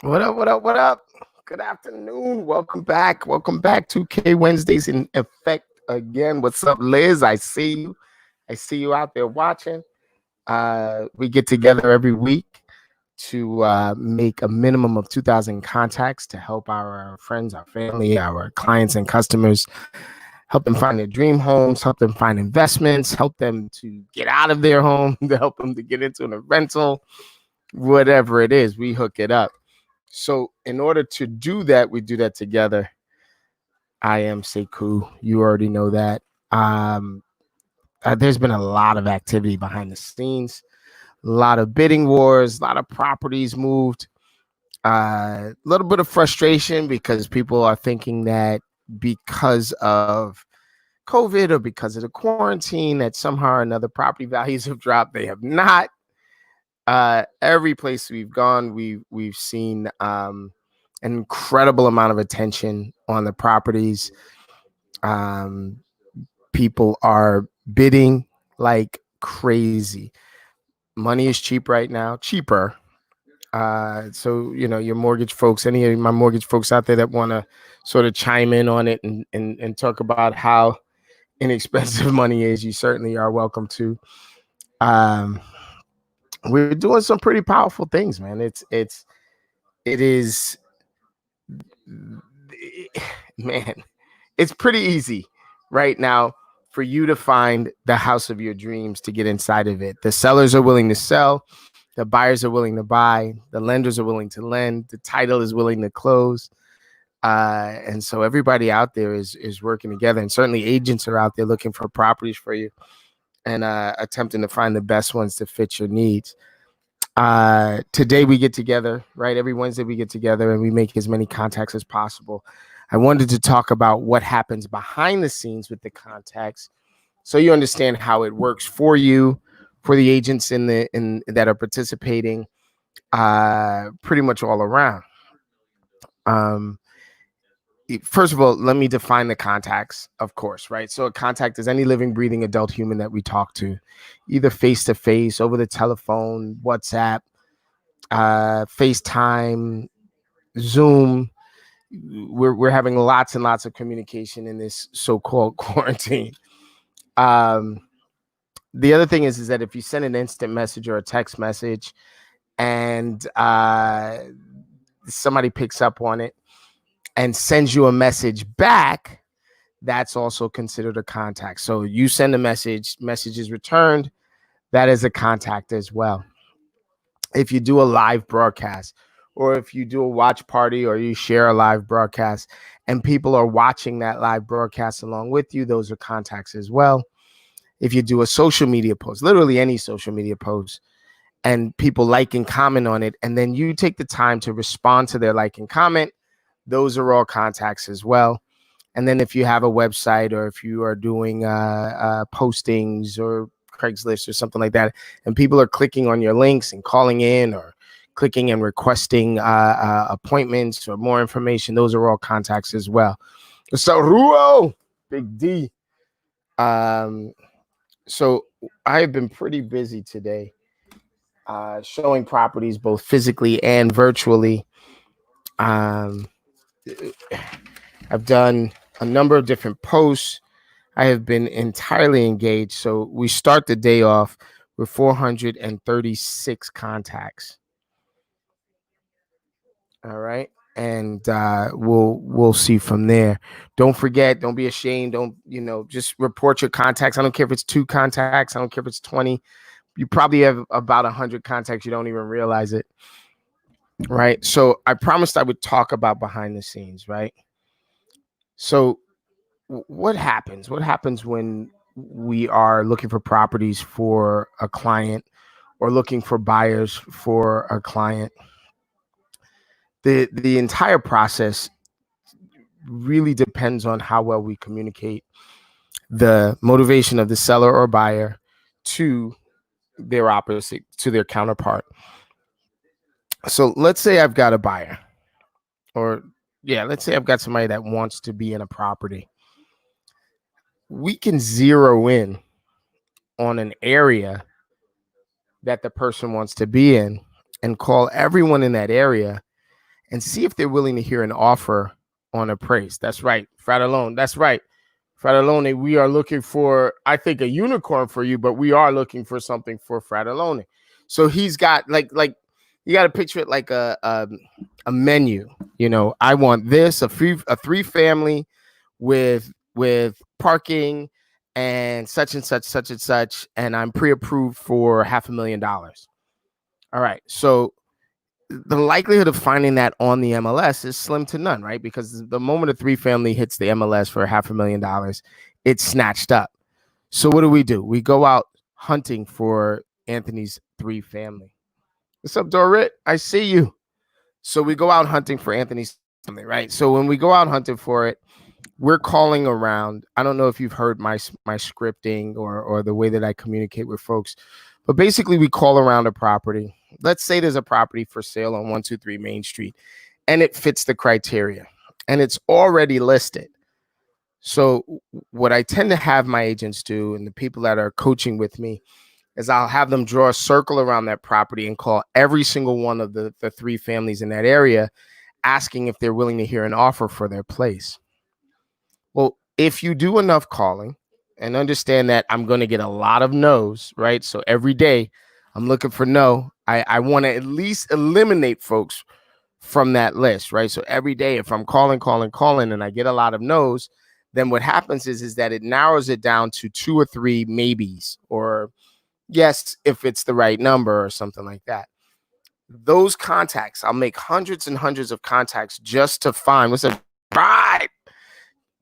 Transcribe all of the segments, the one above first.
What up? What up? What up? Good afternoon. Welcome back. Welcome back to K Wednesdays in effect again. What's up, Liz? I see you. I see you out there watching. We get together every week to make a minimum of 2,000 contacts to help our friends, our family, our clients, and customers. Help them find their dream homes. Help them find investments. Help them to get out of their home. To help them to get into a rental. Whatever it is, we hook it up. So in order to do that, we do that together. I am Sekou. You already know that. Um, there's been a lot of activity behind the scenes, a lot of bidding wars, a lot of properties moved, a little bit of frustration because people are thinking that because of COVID or because of the quarantine, that somehow or another property values have dropped. They have not. Every place we've gone, we've seen an incredible amount of attention on the properties. Um, People are bidding like crazy. Money is cheap right now, cheaper. So your mortgage folks, any of my mortgage folks out there that want to sort of chime in on it and talk about how inexpensive money is, you certainly are welcome to. Um, we're doing some pretty powerful things, man. It is, man, it's pretty easy right now for you to find the house of your dreams, to get inside of it. The sellers are willing to sell, the buyers are willing to buy, the lenders are willing to lend, the title is willing to close. And so everybody out there is working together, and certainly agents are out there looking for properties for you and attempting to find the best ones to fit your needs. Today we get together, right? Every Wednesday we get together and we make as many contacts as possible. I wanted to talk about what happens behind the scenes with the contacts, so you understand how it works for you, for the agents in that are participating, pretty much all around. Um, First of all, let me define the contacts, of course, right? So a contact is any living, breathing adult human that we talk to, either face to face, over the telephone, WhatsApp, FaceTime, Zoom. We're having lots and lots of communication in this so-called quarantine. Um, the other thing is that if you send an instant message or a text message and somebody picks up on it and sends you a message back, that's also considered a contact. So you send a message is returned, that is a contact as well. If you do a live broadcast, or if you do a watch party, or you share a live broadcast and people are watching that live broadcast along with you, those are contacts as well. If you do a social media post, literally any social media post, and people like and comment on it, and then you take the time to respond to their like and comment, those are all contacts as well. And then if you have a website, or if you are doing postings or Craigslist or something like that, and people are clicking on your links and calling in, or clicking and requesting appointments or more information, those are all contacts as well. So Ruo, Big D. Um, so I have been pretty busy today, showing properties both physically and virtually. Um, I've done a number of different posts. I have been entirely engaged. So we start the day off with 436 contacts. All right. And we'll see from there. Don't forget, don't be ashamed. Don't, just report your contacts. I don't care if it's 2 contacts. I don't care if it's 20. You probably have about 100 contacts. You don't even realize it. Right. So I promised I would talk about behind the scenes. Right. So what happens? What happens when we are looking for properties for a client, or looking for buyers for a client? The entire process really depends on how well we communicate the motivation of the seller or buyer to their opposite, to their counterpart. So let's say I've got a buyer, or let's say I've got somebody that wants to be in a property. We can zero in on an area that the person wants to be in and call everyone in that area and see if they're willing to hear an offer on appraise. That's right, Fratellone. That's right, Fratellone. We are looking for, I think, a unicorn for you, but we are looking for something for Fratellone. So he's got like you got to picture it like a menu. You know, I want this, a three family with parking and such and such, such and such, and I'm pre-approved for $500,000. All right, so the likelihood of finding that on the MLS is slim to none, right? Because the moment a three family hits the MLS for $500,000, it's snatched up. So what do? We go out hunting for Anthony's three family. What's up, Dorit? I see you. So we go out hunting for Anthony's family, right? So when we go out hunting for it, we're calling around. I don't know if you've heard my scripting or the way that I communicate with folks, but basically we call around a property. Let's say there's a property for sale on 123 Main Street, and it fits the criteria, and it's already listed. So what I tend to have my agents do, and the people that are coaching with me, is I'll have them draw a circle around that property and call every single one of the three families in that area, asking if they're willing to hear an offer for their place. Well, if you do enough calling and understand that I'm going to get a lot of no's, right? So every day I'm looking for no. I want to at least eliminate folks from that list, right? So every day, if I'm calling, and I get a lot of no's, then what happens is that it narrows it down to 2 or 3 maybes, or yes, if it's the right number or something like that. Those contacts, I'll make hundreds and hundreds of contacts just to find what's a right.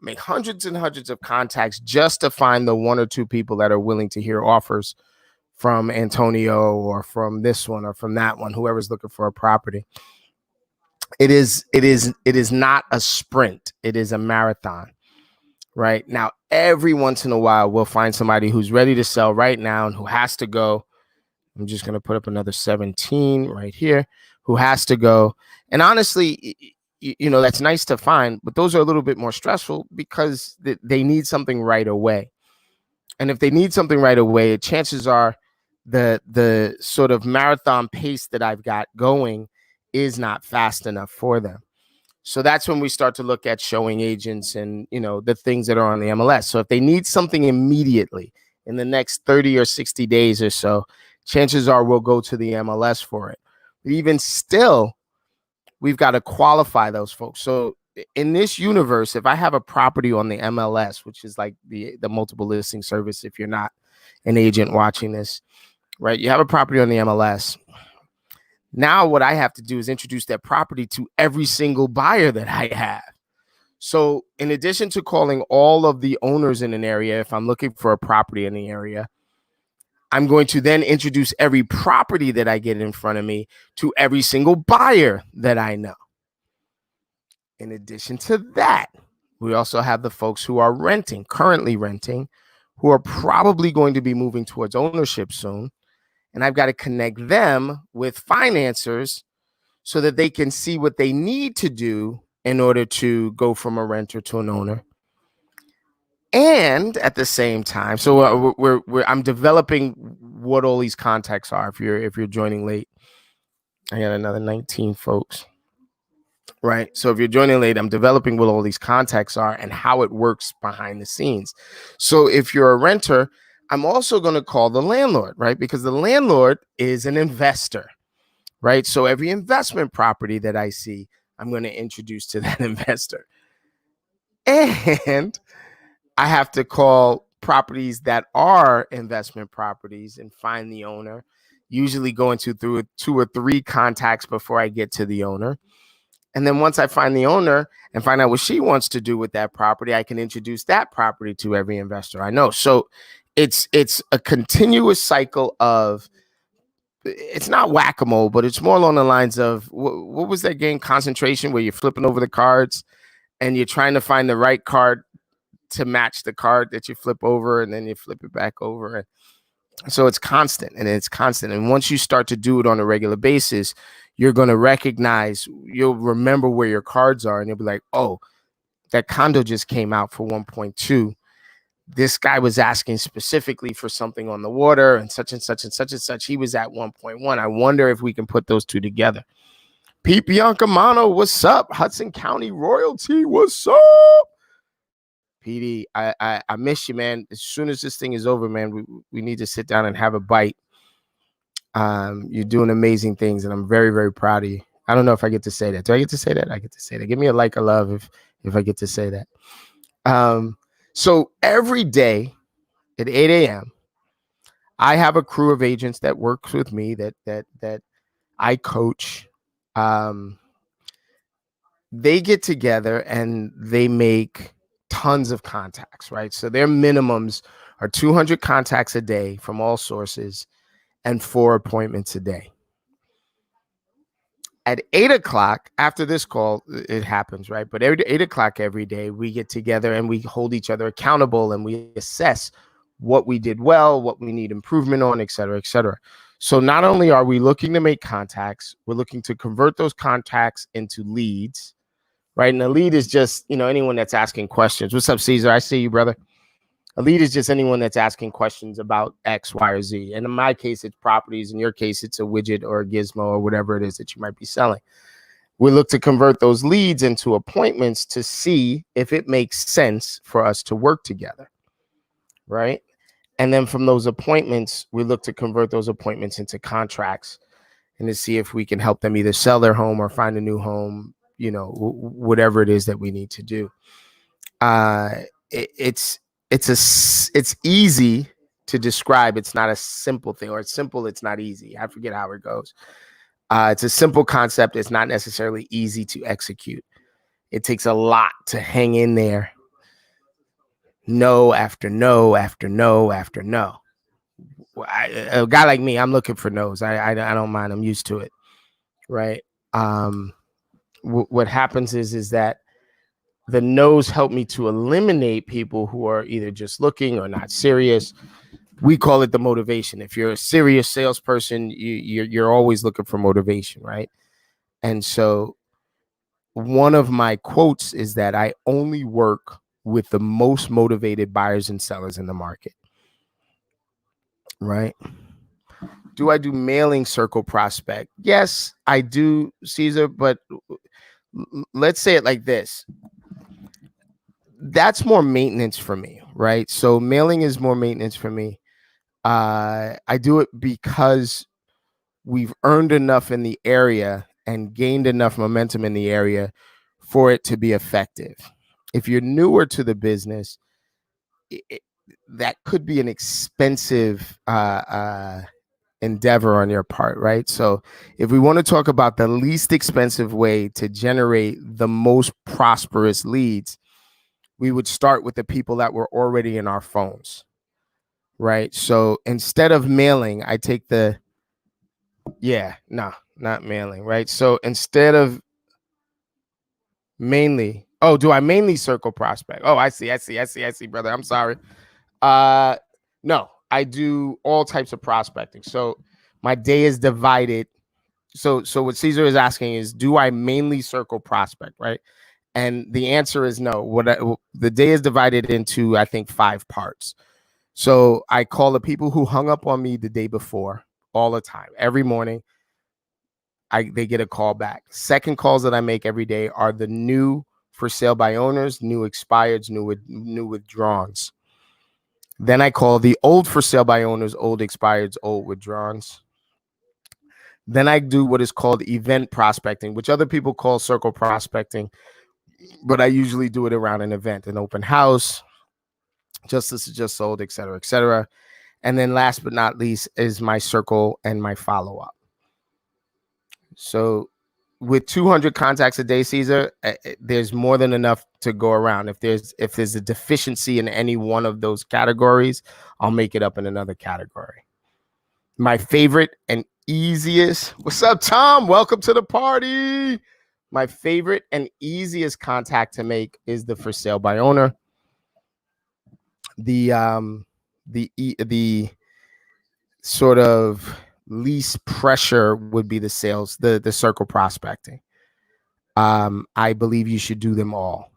Make hundreds and hundreds of contacts just to find the 1 or 2 people that are willing to hear offers from Antonio or from this one or from that one, whoever's looking for a property. It is not a sprint. It is a marathon, right? Now, every once in a while, we'll find somebody who's ready to sell right now and who has to go. I'm just going to put up another 17 right here, who has to go. And honestly, you know, that's nice to find, but those are a little bit more stressful because they need something right away. And if they need something right away, chances are the sort of marathon pace that I've got going is not fast enough for them. So that's when we start to look at showing agents and, you know, the things that are on the MLS. So if they need something immediately in the next 30 or 60 days or so, chances are we'll go to the MLS for it. But even still, we've got to qualify those folks. So in this universe, if I have a property on the MLS, which is like the multiple listing service, if you're not an agent watching this, right? You have a property on the MLS. Now what I have to do is introduce that property to every single buyer that I have. So in addition to calling all of the owners in an area, if I'm looking for a property in the area, I'm going to then introduce every property that I get in front of me to every single buyer that I know. In addition to that, we also have the folks who are renting, currently renting, who are probably going to be moving towards ownership soon. And I've got to connect them with financiers so that they can see what they need to do in order to go from a renter to an owner. And at the same time, so I'm developing what all these contacts are. If you're joining late, I got another 19 folks. Right. So if you're joining late, I'm developing what all these contacts are and how it works behind the scenes. So if you're a renter, I'm also going to call the landlord, right? Because the landlord is an investor, right? So every investment property that I see, I'm going to introduce to that investor. And I have to call properties that are investment properties and find the owner, usually going through 2 or 3 contacts before I get to the owner. And then once I find the owner and find out what she wants to do with that property, I can introduce that property to every investor I know. So it's a continuous cycle of, it's not whack-a-mole, but it's more along the lines of, what was that game, Concentration, where you're flipping over the cards and you're trying to find the right card to match the card that you flip over, and then you flip it back over. And so it's constant. And once you start to do it on a regular basis, you're going to recognize, you'll remember where your cards are, and you'll be like, oh, that condo just came out for 1.2. This guy was asking specifically for something on the water and such and such and such and such. He was at 1.1. I wonder if we can put those two together. Pete Biancamano, what's up? Hudson County Royalty, what's up? PD, I miss you, man. As soon as this thing is over, man, we need to sit down and have a bite. You're doing amazing things, and I'm very, very proud of you. I don't know if I get to say that. Do I get to say that? I get to say that. Give me a like, a love if I get to say that. So every day at 8 a.m., I have a crew of agents that works with me that I coach. They get together and they make tons of contacts, right? So their minimums are 200 contacts a day from all sources and 4 appointments a day. At 8 o'clock, after this call, it happens, right? But at 8 o'clock every day, we get together and we hold each other accountable and we assess what we did well, what we need improvement on, et cetera, et cetera. So not only are we looking to make contacts, we're looking to convert those contacts into leads, right? And a lead is just, anyone that's asking questions. What's up, Caesar? I see you, brother. A lead is just anyone that's asking questions about X, Y, or Z. And in my case, it's properties. In your case, it's a widget or a gizmo or whatever it is that you might be selling. We look to convert those leads into appointments to see if it makes sense for us to work together, right? And then from those appointments, we look to convert those appointments into contracts and to see if we can help them either sell their home or find a new home, whatever it is that we need to do. It's easy to describe. It's not a simple thing, or it's simple. It's not easy. I forget how it goes. It's a simple concept. It's not necessarily easy to execute. It takes a lot to hang in there. No after no after no after no. A guy like me, I'm looking for no's. I don't mind. I'm used to it, right? What happens is that the no's help me to eliminate people who are either just looking or not serious. We call it the motivation. If you're a serious salesperson, you're always looking for motivation, right? And so one of my quotes is that I only work with the most motivated buyers and sellers in the market, right? Do I do mailing circle prospect? Yes, I do, Caesar, but let's say it like this. That's more maintenance for me, right? So mailing is more maintenance for me. I do it because we've earned enough in the area and gained enough momentum in the area for it to be effective. If you're newer to the business, that could be an expensive endeavor on your part, right? So if we want to talk about the least expensive way to generate the most prosperous leads, we would start with the people that were already in our phones, right? So instead of mailing, I take not mailing, right? So instead of do I mainly circle prospect? Oh, I see, brother. I'm sorry. No, I do all types of prospecting. So my day is divided. So what Caesar is asking is, do I mainly circle prospect, right? And the answer is no. The day is divided into, I think, 5 parts. So I call the people who hung up on me the day before all the time. Every morning, they get a call back. Second calls that I make every day are the new for sale by owners, new expireds, new withdrawals. Then I call the old for sale by owners, old expireds, old withdrawals. Then I do what is called event prospecting, which other people call circle prospecting, but I usually do it around an event, an open house, just this is just sold, et cetera, et cetera. And then last but not least is my circle and my follow-up. So with 200 contacts a day, Caesar, there's more than enough to go around. If there's a deficiency in any one of those categories, I'll make it up in another category. My favorite and easiest, what's up, Tom? Welcome to the party. My favorite and easiest contact to make is the for sale by owner. The sort of least pressure would be the sales, the circle prospecting. I believe you should do them all.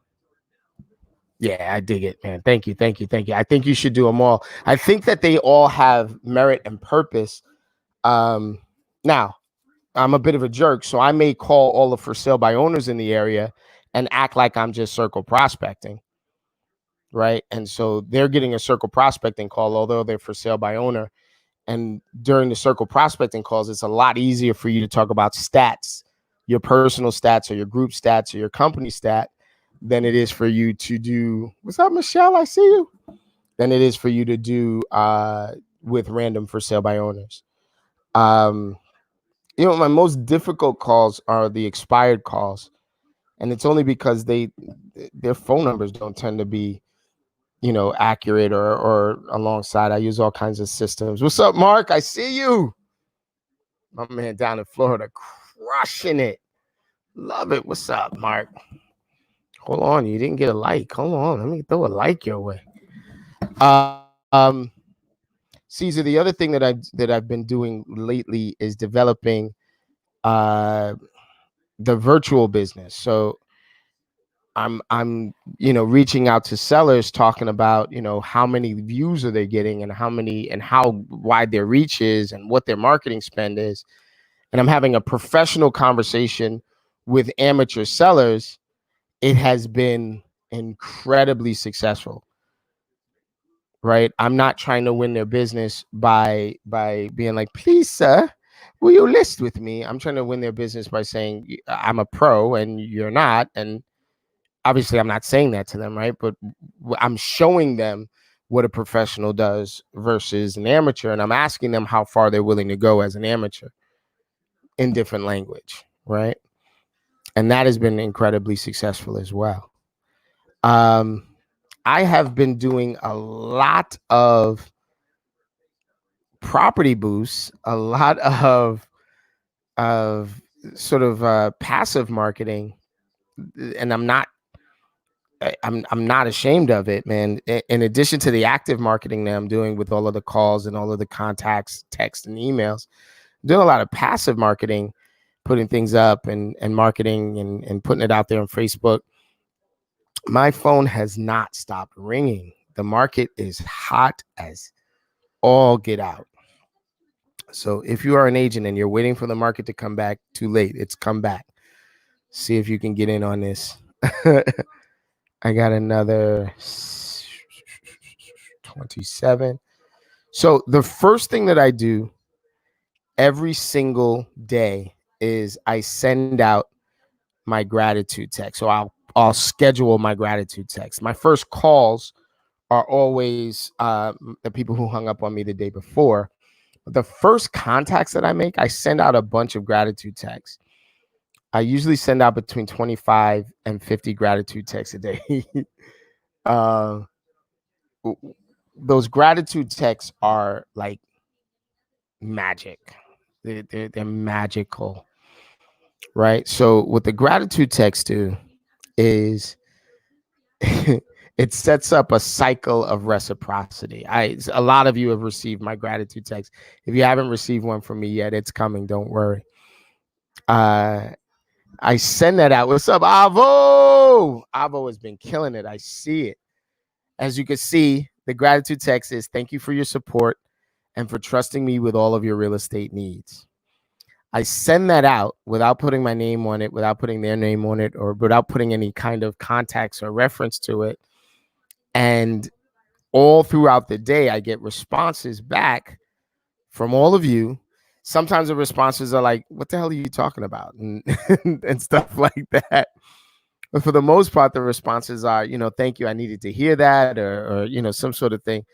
Yeah, I dig it, man. Thank you. I think you should do them all. I think that they all have merit and purpose. Now, I'm a bit of a jerk, so I may call all the for sale by owners in the area and act like I'm just circle prospecting, right? And so they're getting a circle prospecting call, although they're for sale by owner. And during the circle prospecting calls, it's a lot easier for you to talk about stats, your personal stats or your group stats or your company stat, than it is for you to do, what's up, Michelle? I see you. Than it is for you to do with random for sale by owners. My most difficult calls are the expired calls. And it's only because their phone numbers don't tend to be, accurate or alongside. I use all kinds of systems. What's up, Mark? I see you. My man down in Florida, crushing it. Love it. What's up, Mark? Hold on, you didn't get a like. Hold on, let me throw a like your way. Caesar, the other thing that I've been doing lately is developing the virtual business. So I'm reaching out to sellers, talking about how many views are they getting and how wide their reach is and what their marketing spend is. And I'm having a professional conversation with amateur sellers. It has been incredibly successful, right? I'm not trying to win their business by being like, please, sir, will you list with me? I'm trying to win their business by saying, I'm a pro and you're not. And obviously I'm not saying that to them, right? But I'm showing them what a professional does versus an amateur. And I'm asking them how far they're willing to go as an amateur in different language, right? And that has been incredibly successful as well. I have been doing a lot of property boosts, a lot of sort of passive marketing, and I'm not ashamed of it, man. In addition to the active marketing that I'm doing with all of the calls and all of the contacts, text and emails, I'm doing a lot of passive marketing, putting things up and marketing and putting it out there on Facebook. My phone has not stopped ringing. The market is hot as all get out. So if you are an agent and you're waiting for the market to come back, too late. It's come back. See if you can get in on this. I got another 27. So the first thing that I do every single day is I send out my gratitude text. So I'll schedule my gratitude text. My first calls are always the people who hung up on me the day before. But the first contacts that I make, I send out a bunch of gratitude texts. I usually send out between 25 and 50 gratitude texts a day. Those gratitude texts are like magic. They're magical, right? So what the gratitude texts do is it sets up a cycle of reciprocity. A lot of you have received my gratitude text. If you haven't received one from me yet, it's coming. Don't worry. I send that out. What's up, Avo? Avo has been killing it. I see it. As you can see, the gratitude text is thank you for your support and for trusting me with all of your real estate needs. I send that out without putting my name on it, without putting their name on it, or without putting any kind of contacts or reference to it. And all throughout the day, I get responses back from all of you. Sometimes the responses are like, what the hell are you talking about? And stuff like that. But for the most part, the responses are, thank you. I needed to hear that or some sort of thing.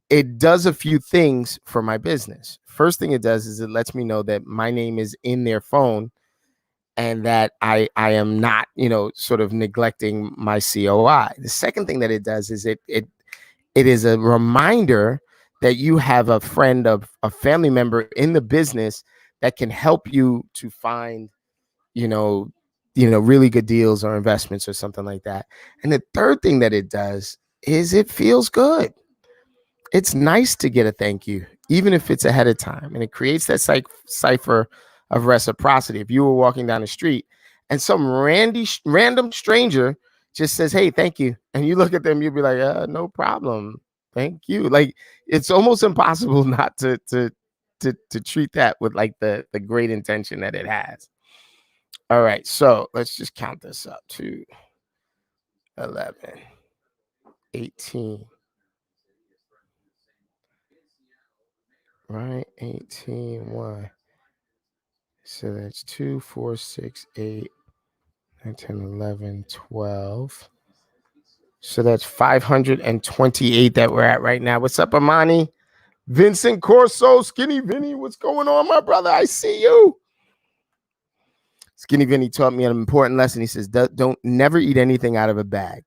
It does a few things for my business. First thing it does is it lets me know that my name is in their phone and that I am not, sort of neglecting my COI. The second thing that it does is it is a reminder that you have a friend, of a family member in the business that can help you to find, really good deals or investments or something like that. And the third thing that it does is it feels good. It's nice to get a thank you, even if it's ahead of time. And it creates that cipher of reciprocity. If you were walking down the street and some random stranger just says, hey, thank you. And you look at them, you'll be like, no problem. Thank you. Like, it's almost impossible not to to treat that with like the great intention that it has. All right, so let's just count this up. 2, 11, 18. Right, 18, 1. So that's 2, 4, 6, 8, 9, 10, 11, 12. So that's 528 that we're at right now. What's up, Amani? Vincent Corso, Skinny Vinny, what's going on, my brother? I see you. Skinny Vinny taught me an important lesson. He says, don't never eat anything out of a bag.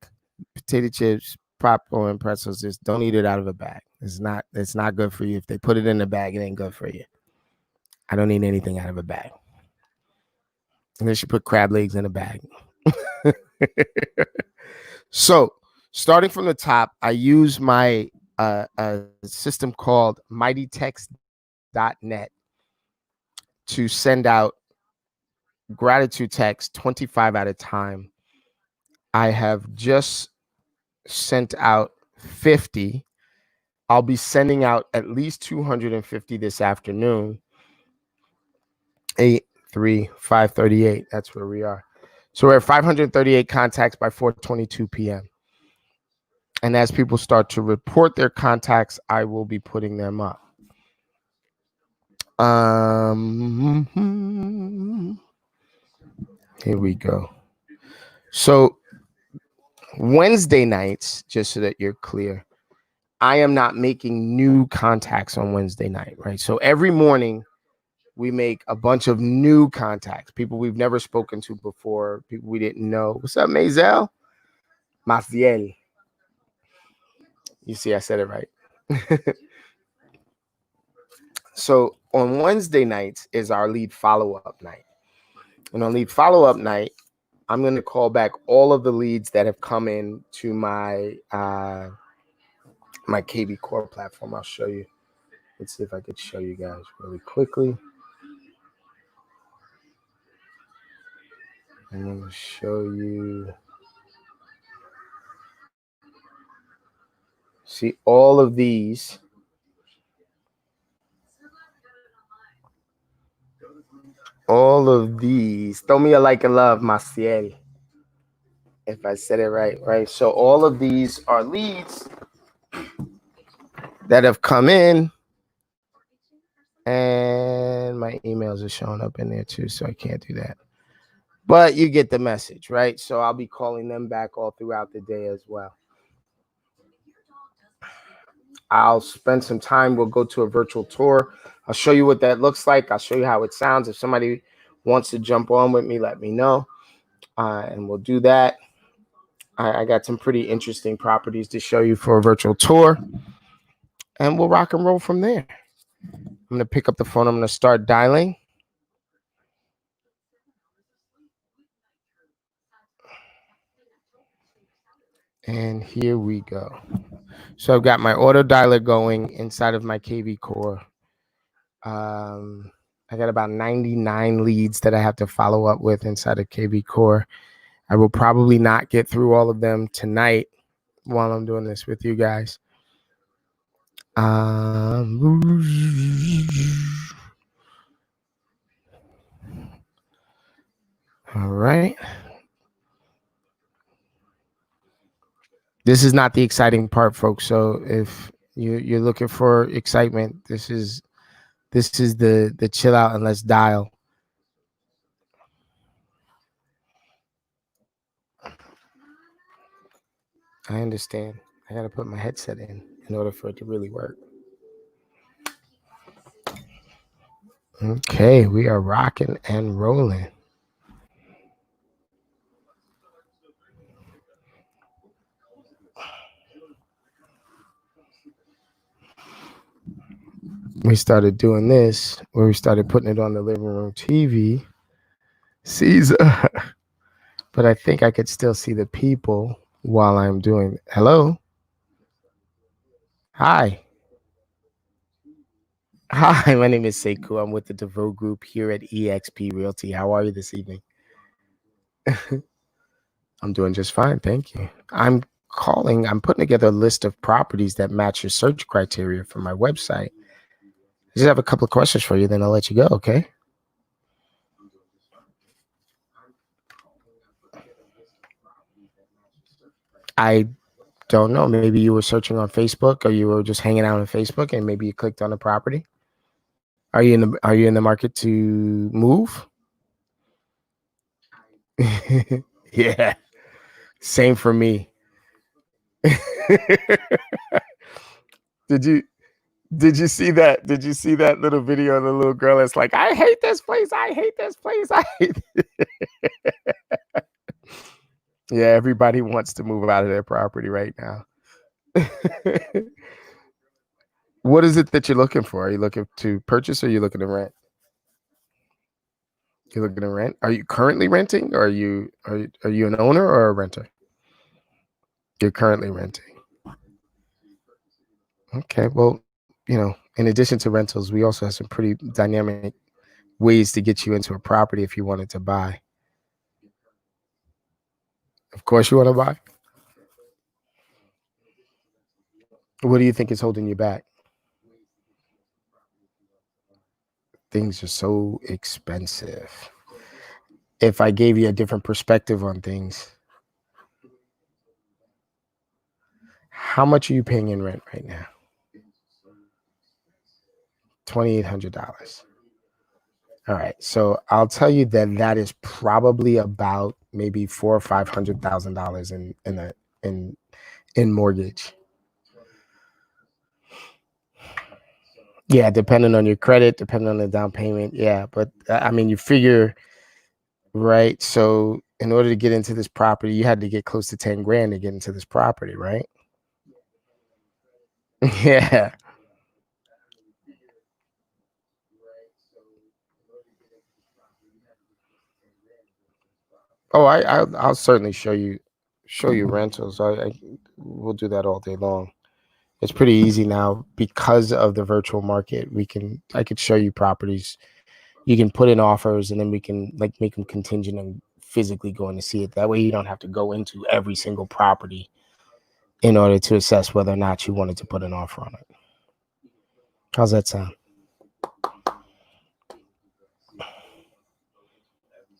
Potato chips, popcorn, pretzels, just don't eat it out of a bag. It's not good for you. If they put it in a bag, it ain't good for you. I don't eat anything out of a bag. And they should put crab legs in a bag. So starting from the top, I use my a system called mightytext.net to send out gratitude text 25 at a time. I have just sent out 50. I'll be sending out at least 250 this afternoon. 8, 3, 538. That's where we are. So we're at 538 contacts by 4:22 p.m. And as people start to report their contacts, I will be putting them up. Here we go. So Wednesday nights, just so that you're clear, I am not making new contacts on Wednesday night, right? So every morning we make a bunch of new contacts, people we've never spoken to before, people we didn't know. What's up, Maisel? Maciel. You see, I said it right. So on Wednesday nights is our lead follow-up night. And on lead follow-up night, I'm going to call back all of the leads that have come in to my my KB Core platform. I'll show you. Let's see if I could show you guys really quickly. I'm going to show you. See all of these. All of these. Throw me a like and love, Maciel. If I said it right, right? So all of these are leads that have come in. And my emails are showing up in there too, so I can't do that. But you get the message, right? So I'll be calling them back all throughout the day as well. I'll spend some time. We'll go to a virtual tour. I'll show you what that looks like. I'll show you how it sounds. If somebody wants to jump on with me, let me know. And we'll do that. I got some pretty interesting properties to show you for a virtual tour. And we'll rock and roll from there. I'm going to pick up the phone. I'm going to start dialing. And here we go. So I've got my auto dialer going inside of my KV Core. I got about 99 leads that I have to follow up with inside of KV Core. I will probably not get through all of them tonight while I'm doing this with you guys. All right. This is not the exciting part, folks. So if you're looking for excitement, this is the chill out and let's dial. I understand. I got to put my headset in order for it to really work. Okay, we are rocking and rolling. We started doing this where we started putting it on the living room TV. Caesar. But I think I could still see the people while I'm doing. Hello. Hi. Hi, my name is Sekou. I'm with the DeVoe Group here at eXp Realty. How are you this evening? I'm doing just fine, thank you. I'm putting together a list of properties that match your search criteria for my website. just have a couple of questions for you, then I'll let you go, okay? I don't know. Maybe you were searching on Facebook, or you were just hanging out on Facebook, and maybe you clicked on the property. Are you in the market to move? Yeah, same for me. Did you see that? Did you see that little video of the little girl that's like, I hate this place, I hate this place, I hate Yeah, everybody wants to move out of their property right now. What is it that you're looking for? Are you looking to purchase, or are you looking to rent? You're looking to rent? Are you currently renting, or are you an owner or a renter? You're currently renting. Okay, well, in addition to rentals, we also have some pretty dynamic ways to get you into a property if you wanted to buy. Of course you want to buy. What do you think is holding you back? Things are so expensive. If I gave you a different perspective on things, how much are you paying in rent right now? $2,800. All right, so I'll tell you that is probably about maybe $400,000 or $500,000 in mortgage. Yeah, depending on your credit, depending on the down payment. Yeah, but I mean, you figure, right? So in order to get into this property, you had to get close to 10 grand to get into this property, right? Yeah. Oh, I'll certainly show you rentals. We'll do that all day long. It's pretty easy now because of the virtual market. I could show you properties. You can put in offers, and then we can make them contingent on physically going to see it. That way you don't have to go into every single property in order to assess whether or not you wanted to put an offer on it. How's that sound?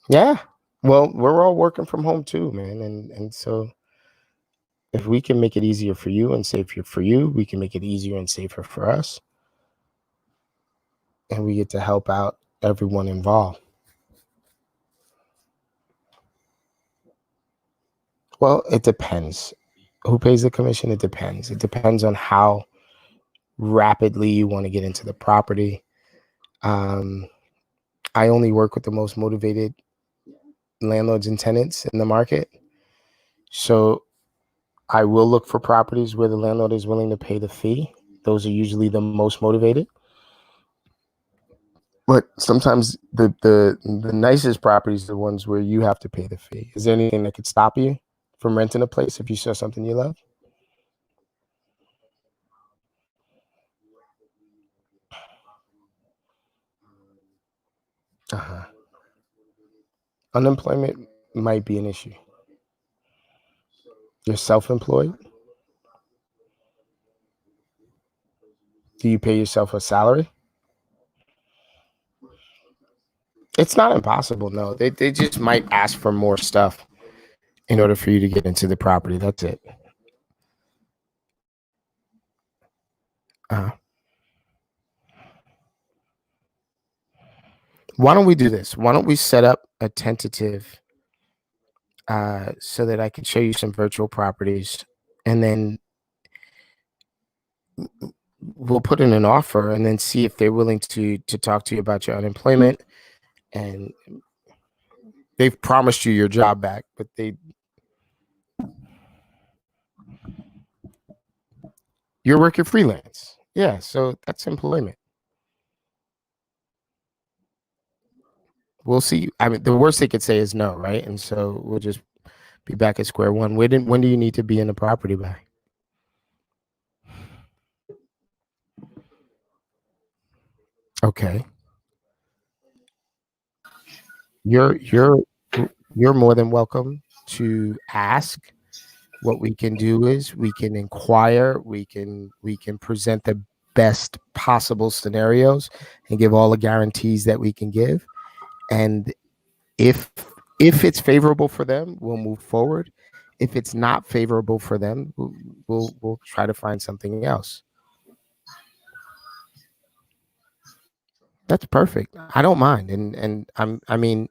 Yeah. Well, we're all working from home too, man. And so if we can make it easier for you and safer for you, we can make it easier and safer for us. And we get to help out everyone involved. Well, it depends. Who pays the commission? It depends. It depends on how rapidly you want to get into the property. I only work with the most motivated landlords and tenants in the market. So I will look for properties where the landlord is willing to pay the fee. Those are usually the most motivated. But sometimes the nicest properties are the ones where you have to pay the fee. Is there anything that could stop you from renting a place if you saw something you love? Uh-huh. Unemployment might be an issue. You're self-employed? Do you pay yourself a salary? It's not impossible, no. They just might ask for more stuff in order for you to get into the property. That's it. Uh, why don't we do this? Why don't we set up a tentative so that I can show you some virtual properties, and then we'll put in an offer and then see if they're willing to talk to you about your unemployment. And they've promised you your job back, but you're working freelance. Yeah, so that's employment. We'll see. I mean, the worst they could say is no, right? And so we'll just be back at square one. When do you need to be in the property by? Okay. You're more than welcome to ask. What we can do is we can inquire, we can present the best possible scenarios and give all the guarantees that we can give. And if it's favorable for them, we'll move forward. If it's not favorable for them, we'll try to find something else. That's perfect. I don't mind. And I mean,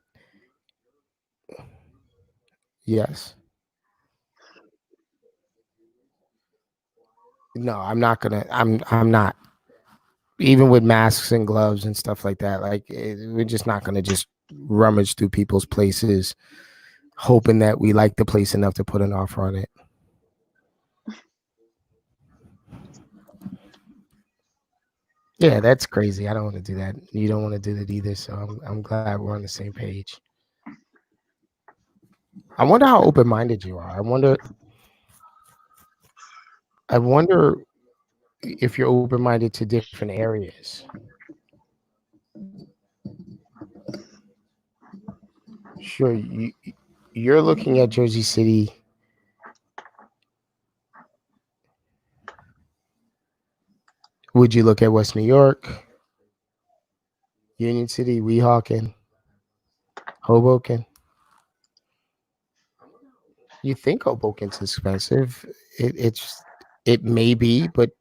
yes. No, I'm not gonna. I'm not. Even with masks and gloves and stuff like that, like we're just not gonna just rummage through people's places, hoping that we like the place enough to put an offer on it. Yeah, that's crazy. I don't want to do that. You don't want to do that either. So I'm glad we're on the same page. I wonder how open-minded you are. I wonder if you're open-minded to different areas. Sure, you're looking at Jersey City. Would you look at West New York, Union City, Weehawken, Hoboken? You think Hoboken's expensive? It may be, but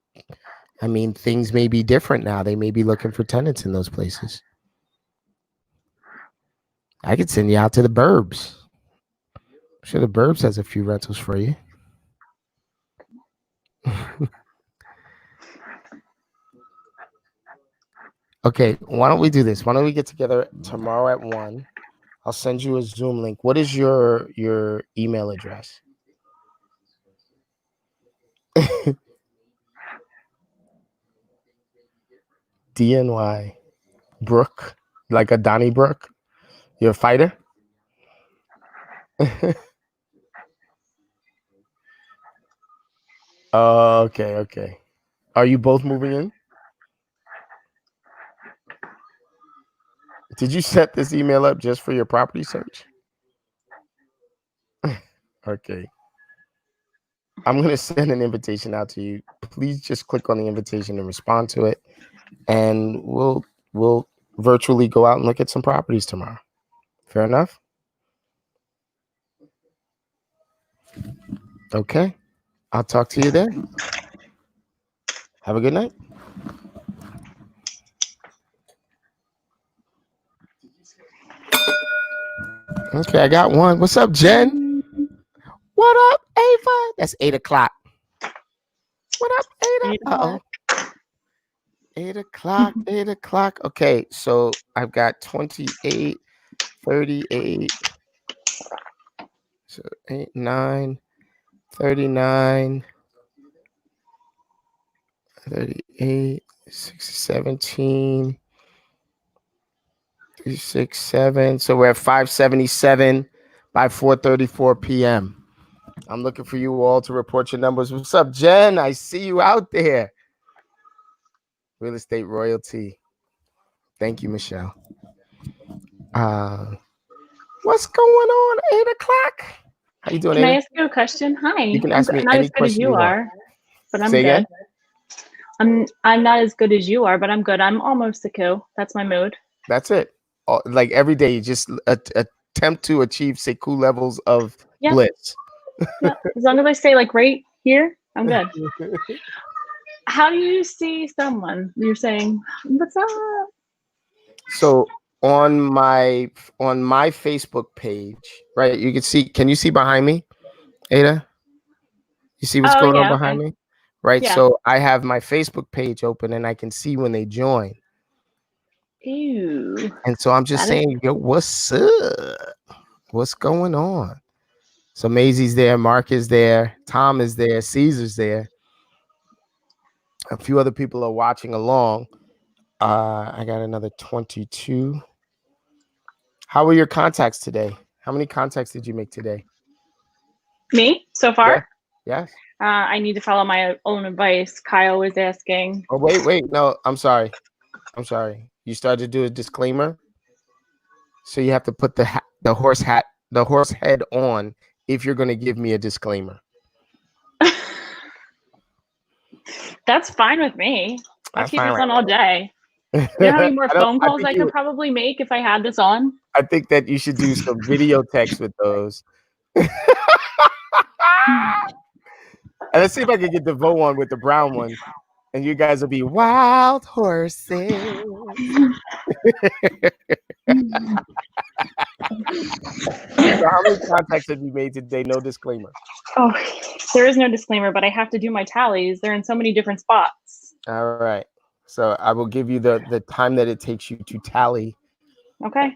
I mean, things may be different now. They may be looking for tenants in those places. I could send you out to the Burbs. I'm sure the Burbs has a few rentals for you. Okay, why don't we do this? Why don't we get together tomorrow at 1? I'll send you a Zoom link. What is your email address? DNY Brook, like a Donnybrook. You're a fighter? Okay. Are you both moving in? Did you set this email up just for your property search? Okay. I'm going to send an invitation out to you. Please just click on the invitation and respond to it. And we'll virtually go out and look at some properties tomorrow. Fair enough? Okay. I'll talk to you then. Have a good night. Okay, I got one. What's up, Jen? What up, Ava? That's 8 o'clock. What up, Ada? Uh-oh. 8 o'clock, 8 o'clock. Okay, so I've got 28, 38, so 8, 9, 39, 38, 6, 17, 36, 7. So we're at 577 by 4:34 p.m. I'm looking for you all to report your numbers. What's up, Jen? I see you out there. Real estate royalty. Thank you, Michelle. What's going on? 8 o'clock. How you doing? Can I ask you a question? Hi. You can ask me not any as good as question you you are, but I'm Say good. again? I'm not as good as you are, but I'm good. I'm almost a coup. That's my mood. That's it. Like every day, you just attempt to achieve Sekou levels of bliss. Yeah. As long as I stay like right here, I'm good. How do you see someone? You're saying, what's up? So on my Facebook page, right? You can see. Can you see behind me, Ada? You see what's going on behind me, right? Yeah. So I have my Facebook page open, and I can see when they join. Ew. And so I'm just saying, yo, what's up? What's going on? So Maisie's there, Mark is there, Tom is there, Caesar's there. A few other people are watching along. I got another 22. How were your contacts today? How many contacts did you make today? Me so far? Yes. I need to follow my own advice. Kyle was asking. Oh, wait. No, I'm sorry. You started to do a disclaimer. So you have to put the horse head on if you're going to give me a disclaimer. That's fine with me. I'll That's keep fine. this on all day. You know how many more phone calls I could probably make if I had this on? I think that you should do some video text with those. And let's see if I can get the Vo one with the brown one. And you guys will be wild horses. So how many contacts have you made today? No disclaimer. Oh, there is no disclaimer, but I have to do my tallies. They're in so many different spots. All right. So I will give you the time that it takes you to tally. Okay.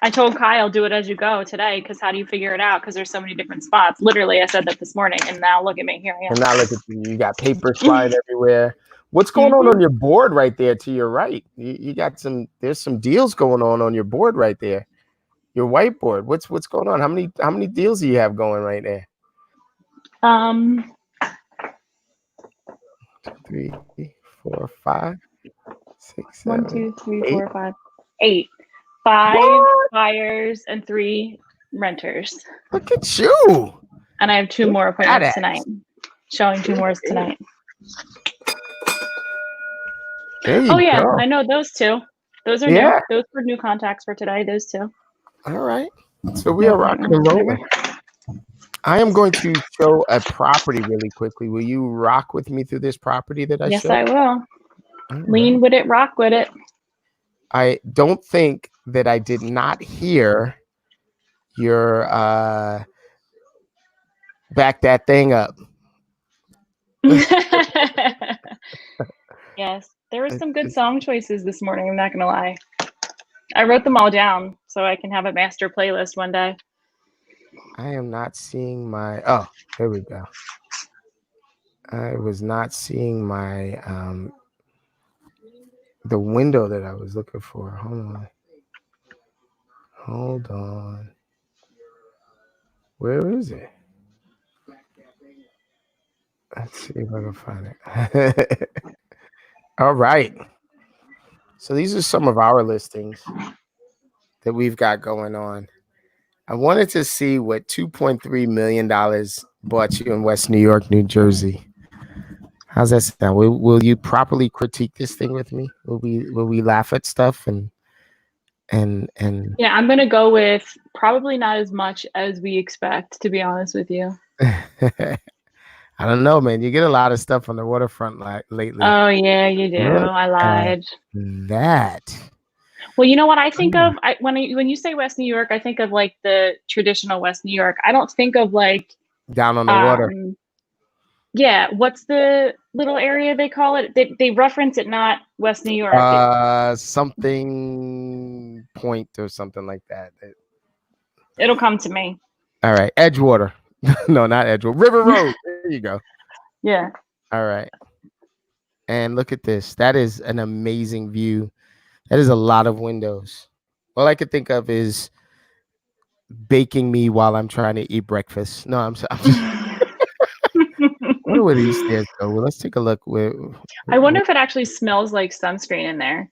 I told Kyle, do it as you go today, because how do you figure it out? Because there's so many different spots. Literally, I said that this morning, and now look at me. Here I am. And now look at you. You got papers flying everywhere. What's going on your board right there to your right? You got there's some deals going on your board right there. Your whiteboard. What's going on? How many deals do you have going right there? 3, 4, 5, 6, 7, 1, 2, 3, 8. 4, 5, 8. 5 What? buyers and 3 renters. Look at you. And I have 2 more appointments tonight. Showing 2 more tonight. Oh yeah, I know those 2. Those are new. Those were new contacts for today. Those 2. All right. So we are rocking and rolling. I am going to show a property really quickly. Will you rock with me through this property that I Yes, showed? I will. Lean with it, rock with it. I don't think that I did not hear your back that thing up. Yes, there were some good song choices this morning. I'm not going to lie. I wrote them all down so I can have a master playlist one day. I am not seeing my, oh, here we go. I was not seeing my, the window that I was looking for. Hold on. Where is it? Let's see if I can find it. All right. So these are some of our listings that we've got going on. I wanted to see what $2.3 million bought you in West New York, New Jersey. How's that sound? Will you properly critique this thing with me? Will we laugh at stuff and yeah, I'm gonna go with probably not as much as we expect, to be honest with you. I don't know, man. You get a lot of stuff on the waterfront lately. Oh yeah, you do. I lied. That. Well, you know what I think of? When you say West New York, I think of like the traditional West New York. I don't think of like down on the water. Yeah, what's the little area they call it? They reference it, not West New York. Something point or something like that. It'll come to me. All right, Edgewater. No, not Edgewater. River Road. There you go. Yeah. All right. And look at this. That is an amazing view. That is a lot of windows. All I could think of is baking me while I'm trying to eat breakfast. No, I'm just wonder where these stairs go. Well, let's take a look. I wonder if it actually smells like sunscreen in there.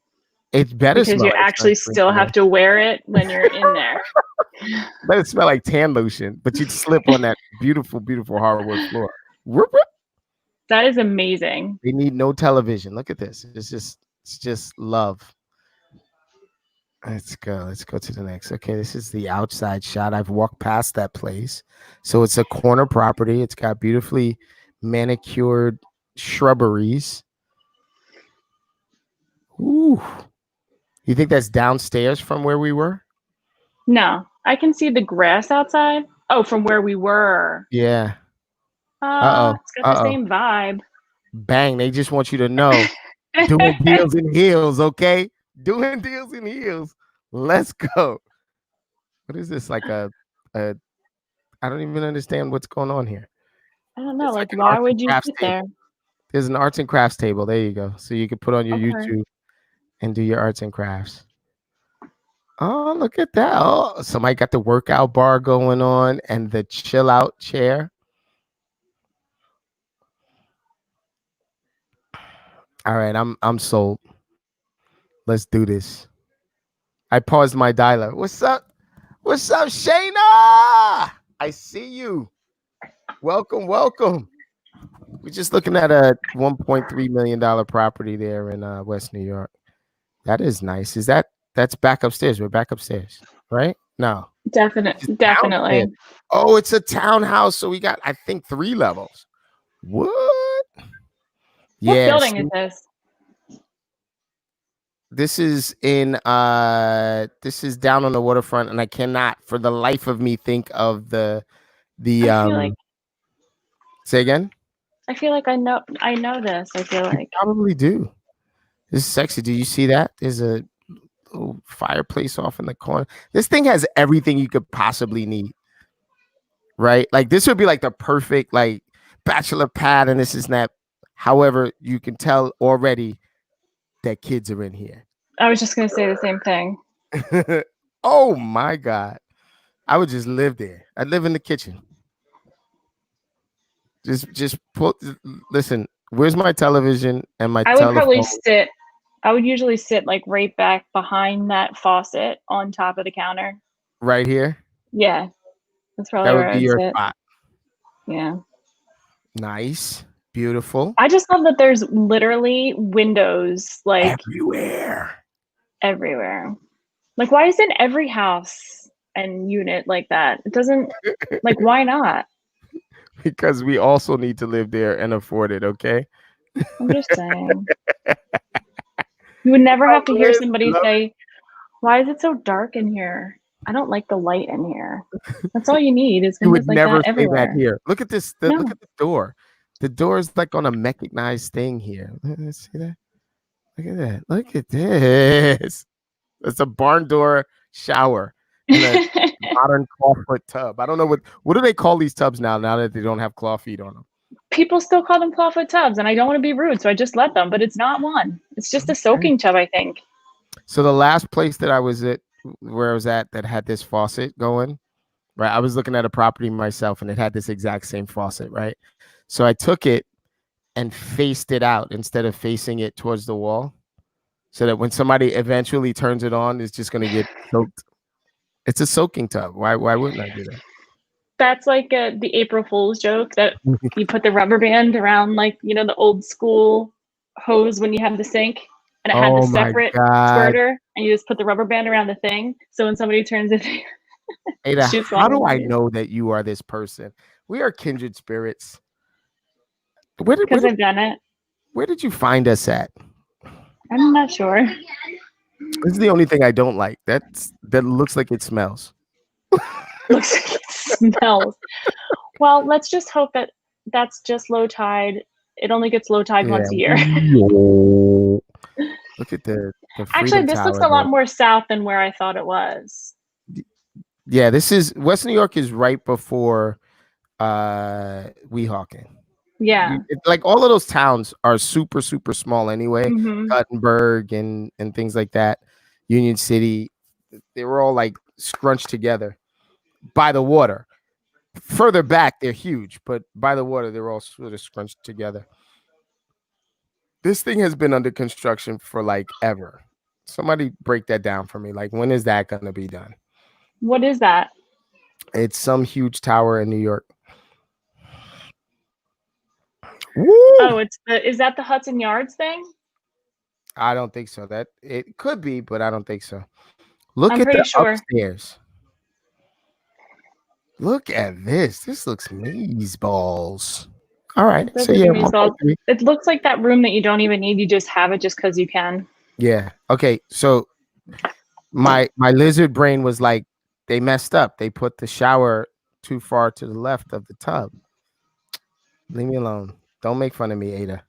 It's better because you actually still have to wear it when you're in there. Let it smell like tan lotion, but you'd slip on that beautiful, beautiful hardwood floor. That is amazing. They need no television. Look at this. It's just love. Let's go to the next. Okay, this is the outside shot. I've walked past that place. So it's a corner property. It's got beautifully manicured shrubberies. Ooh. You think that's downstairs from where we were? No, I can see the grass outside. Oh, from where we were. Yeah. It's got the same vibe. Bang, they just want you to know. Doing deals in heels, okay? Doing deals in heels. Let's go. What is this? Like a I don't even understand what's going on here. I don't know. Like why would you sit there? There's an arts and crafts table. There you go. So you can put on your YouTube and do your arts and crafts. Oh, look at that. Oh, somebody got the workout bar going on and the chill out chair. All right, I'm sold. Let's do this. I paused my dialer. What's up? What's up, Shayna? I see you. Welcome, welcome. We're just looking at a $1.3 million property there in West New York. That is nice. That's back upstairs? We're back upstairs, right? No, just downstairs. Definitely. Oh, it's a townhouse. So we got, I think, 3 levels. What? What Yeah. building is this? This is this is down on the waterfront, and I cannot for the life of me think of the I feel like say again. I feel like I know this. I feel like Probably do. This is sexy. Do you see that? There's a little fireplace off in the corner. This thing has everything you could possibly need. Right? Like this would be like the perfect like bachelor pad, and this is that. However, you can tell already that kids are in here. I was just gonna say the same thing. Oh my God. I would just live there. I'd live in the kitchen. Just put listen, where's my television and my I would telephone? probably sit. I would usually sit like right back behind that faucet on top of the counter. Right here? Yeah, that's probably That where would I be would your sit. spot. Yeah. Nice. Beautiful. I just love that there's literally windows like Everywhere. Like, why isn't every house and unit like that? It doesn't, like, why not? Because we also need to live there and afford it, okay? I'm just saying. You would never have to hear somebody say, why is it so dark in here? I don't like the light in here. That's all you need is You would windows like never that say everywhere. that here. Look at this. No. Look at the door. The door is like on a mechanized thing here. Let's see that. Look at that. Look at this. It's a barn door shower and a modern clawfoot tub. I don't know what do they call these tubs now that they don't have claw feet on them. People still call them clawfoot tubs, and I don't want to be rude, so I just let them, but it's not one. It's just a soaking tub, I think. So the last place that I was at, where I was at, that had this faucet going, right? I was looking at a property myself, and it had this exact same faucet, right? So I took it and faced it out instead of facing it towards the wall, so that when somebody eventually turns it on, it's just going to get soaked. It's a soaking tub. Why wouldn't I do that? That's like the April Fool's joke that you put the rubber band around, like, you know, the old school hose when you have the sink and it had the separate squirter, and you just put the rubber band around the thing. So when somebody turns it, Ada, how do I know that you are this person? We are kindred spirits. Because I've done it. Where did you find us at? I'm not sure. This is the only thing I don't like. That looks like it smells. Looks like it smells. Well, let's just hope that that's just low tide. It only gets low tide once a year. Look at the Actually, this looks a lot more south than where I thought it was. Yeah, this is West New York is right before Weehawken. Yeah. Like all of those towns are super, super small anyway. Guttenberg and things like that. Union City, they were all like scrunched together by the water. Further back, they're huge, but by the water, they're all sort of scrunched together. This thing has been under construction for like ever. Somebody break that down for me. Like, when is that going to be done? What is that? It's some huge tower in New York. Woo! Oh, is that the Hudson Yards thing? I don't think so. That it could be, but I don't think so. Look at the upstairs. Look at this. This looks maze balls. All right. So yeah, it looks like that room that you don't even need. You just have it just because you can. Yeah. Okay. So my lizard brain was like, they messed up. They put the shower too far to the left of the tub. Leave me alone. Don't make fun of me, Ada.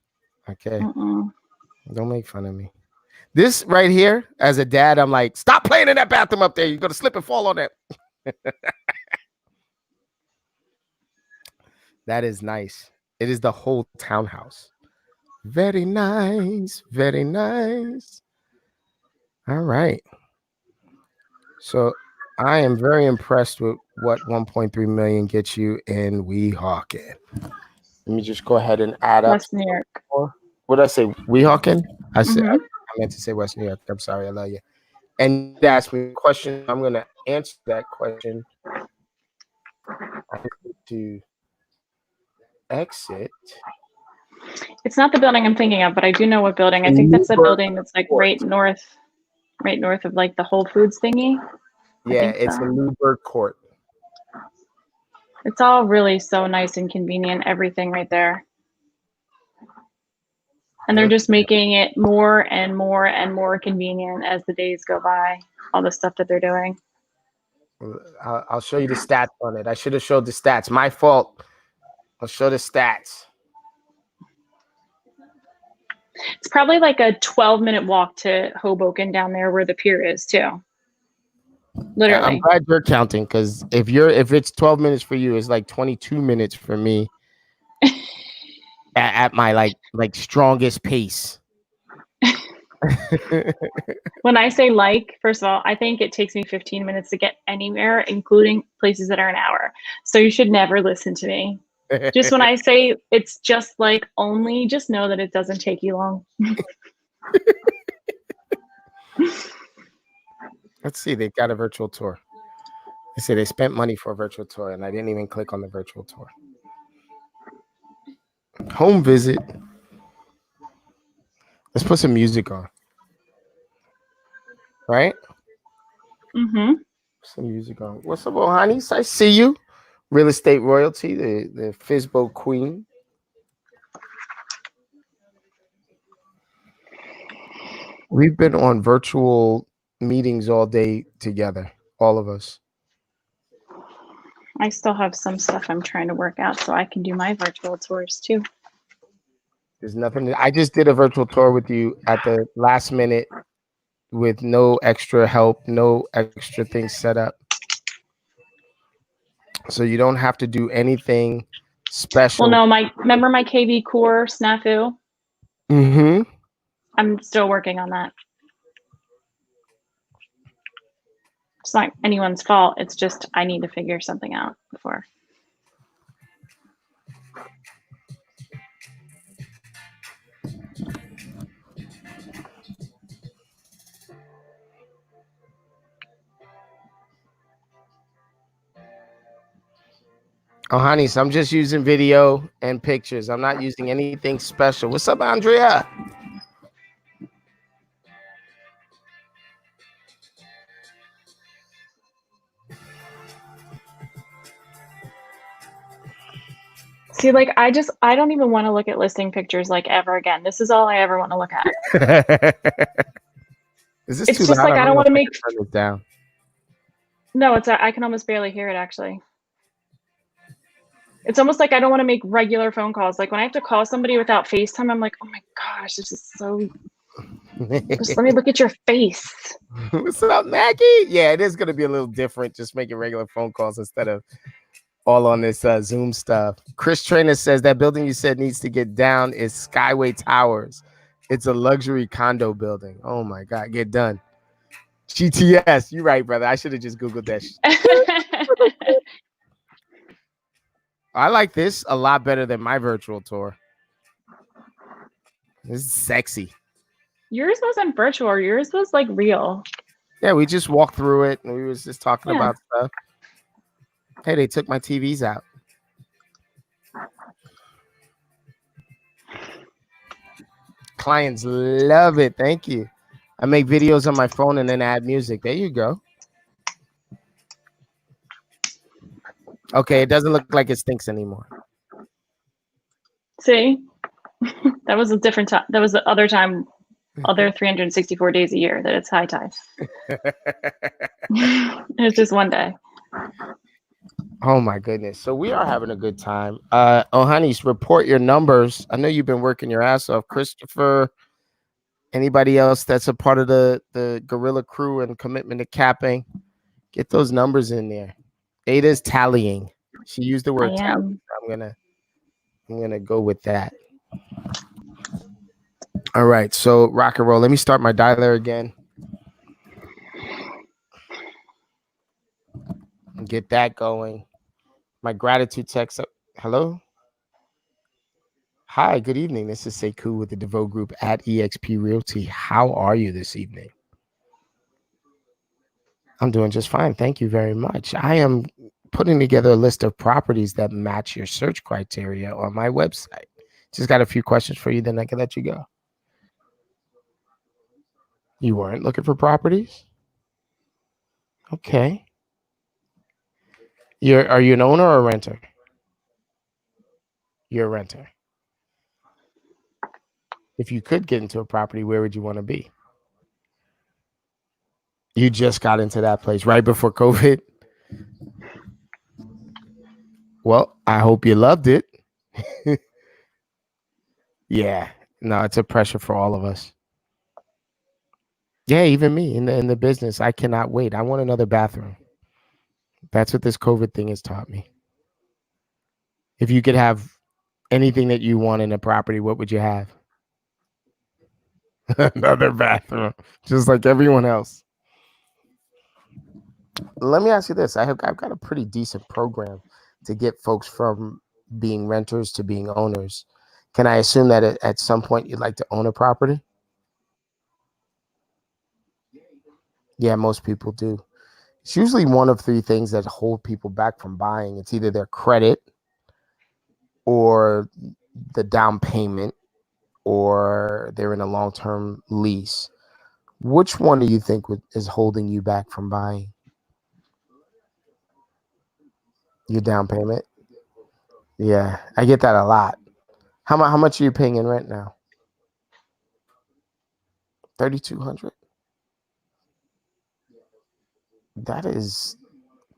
Okay. Don't make fun of me. This right here, as a dad, I'm like, stop playing in that bathroom up there. You're gonna slip and fall on that. That is nice. It is the whole townhouse. Very nice. Very nice. All right. So I am very impressed with what 1.3 million gets you in Weehawken. Let me just go ahead and add up. West New York. What did I say? Weehawken? I said I meant to say West New York. I'm sorry. I love you. And you asked me a question. I'm going to answer that question. I'm going to exit It's not the building I'm thinking of, but I do know what building. I think that's the building that's like right north of like the Whole Foods thingy. Yeah, it's in Newburgh Court. It's all really so nice and convenient, everything right there. And they're just making it more and more and more convenient as the days go by, all the stuff that they're doing. I'll show you the stats on it. I should have showed the stats. My fault. I'll show the stats. It's probably like a 12-minute walk to Hoboken down there where the pier is too. Literally. I'm glad you're counting, because if it's 12 minutes for you, it's like 22 minutes for me at my like strongest pace. When I say first of all, I think it takes me 15 minutes to get anywhere, including places that are an hour. So you should never listen to me. Just when I say it's just like only, just know that it doesn't take you long. Let's see. They got a virtual tour. They say they spent money for a virtual tour, and I didn't even click on the virtual tour. Home visit. Let's put some music on. Right? Mm-hmm. Some music on. What's up, Ohanis? I see you. Real estate royalty, the Fizbo queen. We've been on virtual meetings all day together, all of us. I still have some stuff I'm trying to work out so I can do my virtual tours too. There's nothing. I just did a virtual tour with you at the last minute with no extra help, no extra things set up. So you don't have to do anything special. Well, no, remember my KV core snafu? Mm-hmm. I'm still working on that. It's not anyone's fault. It's just I need to figure something out before. Oh, honey, so I'm just using video and pictures. I'm not using anything special. What's up, Andrea? See, like I don't even want to look at listing pictures like ever again. This is all I ever want to look at. Is this it's too just loud? like I don't want to make turn it down. No, I can almost barely hear it actually. It's almost like I don't want to make regular phone calls. Like when I have to call somebody without FaceTime, I'm like, oh my gosh, this is so just let me look at your face. What's up, Maggie? Yeah, it is going to be a little different just making regular phone calls instead of all on this Zoom stuff. Chris Trainer says that building you said needs to get down is Skyway Towers. It's a luxury condo building. Oh my God, get done. GTS, you're right, brother. I should have just Googled that. I like this a lot better than my virtual tour. This is sexy. Yours wasn't virtual. Yours was like real. Yeah, we just walked through it and we was just talking about stuff. Hey, they took my TVs out. Clients love it. Thank you. I make videos on my phone and then add music. There you go. Okay, it doesn't look like it stinks anymore. See? That was a different time. That was the other time, other 364 days a year that it's high tide. It's just one day. Oh my goodness. So we are having a good time. Ohanis, report your numbers. I know you've been working your ass off. Christopher, anybody else that's a part of the Gorilla crew and commitment to capping, get those numbers in there. Ada's tallying. She used the word tally. I'm gonna go with that. All right, so rock and roll. Let me start my dialer again. Get that going. My gratitude text up. Hello. Hi, good evening. This is Sekou with the DeVoe Group at eXp Realty. How are you this evening? I'm doing just fine. Thank you very much. I am putting together a list of properties that match your search criteria on my website. Just got a few questions for you, then I can let you go. You weren't looking for properties? Okay. Are you an owner or a renter? You're a renter. If you could get into a property, where would you want to be? You just got into that place right before COVID. Well, I hope you loved it. Yeah. No, it's a pressure for all of us. Yeah, even me in the business, I cannot wait. I want another bathroom. That's what this COVID thing has taught me. If you could have anything that you want in a property, what would you have? Another bathroom, just like everyone else. Let me ask you this. I've got a pretty decent program to get folks from being renters to being owners. Can I assume that at some point you'd like to own a property? Yeah, most people do. It's usually one of three things that hold people back from buying. It's either their credit or the down payment, or they're in a long-term lease. Which one do you think is holding you back from buying? Your down payment? Yeah, I get that a lot. How much are you paying in rent now? 3,200. That is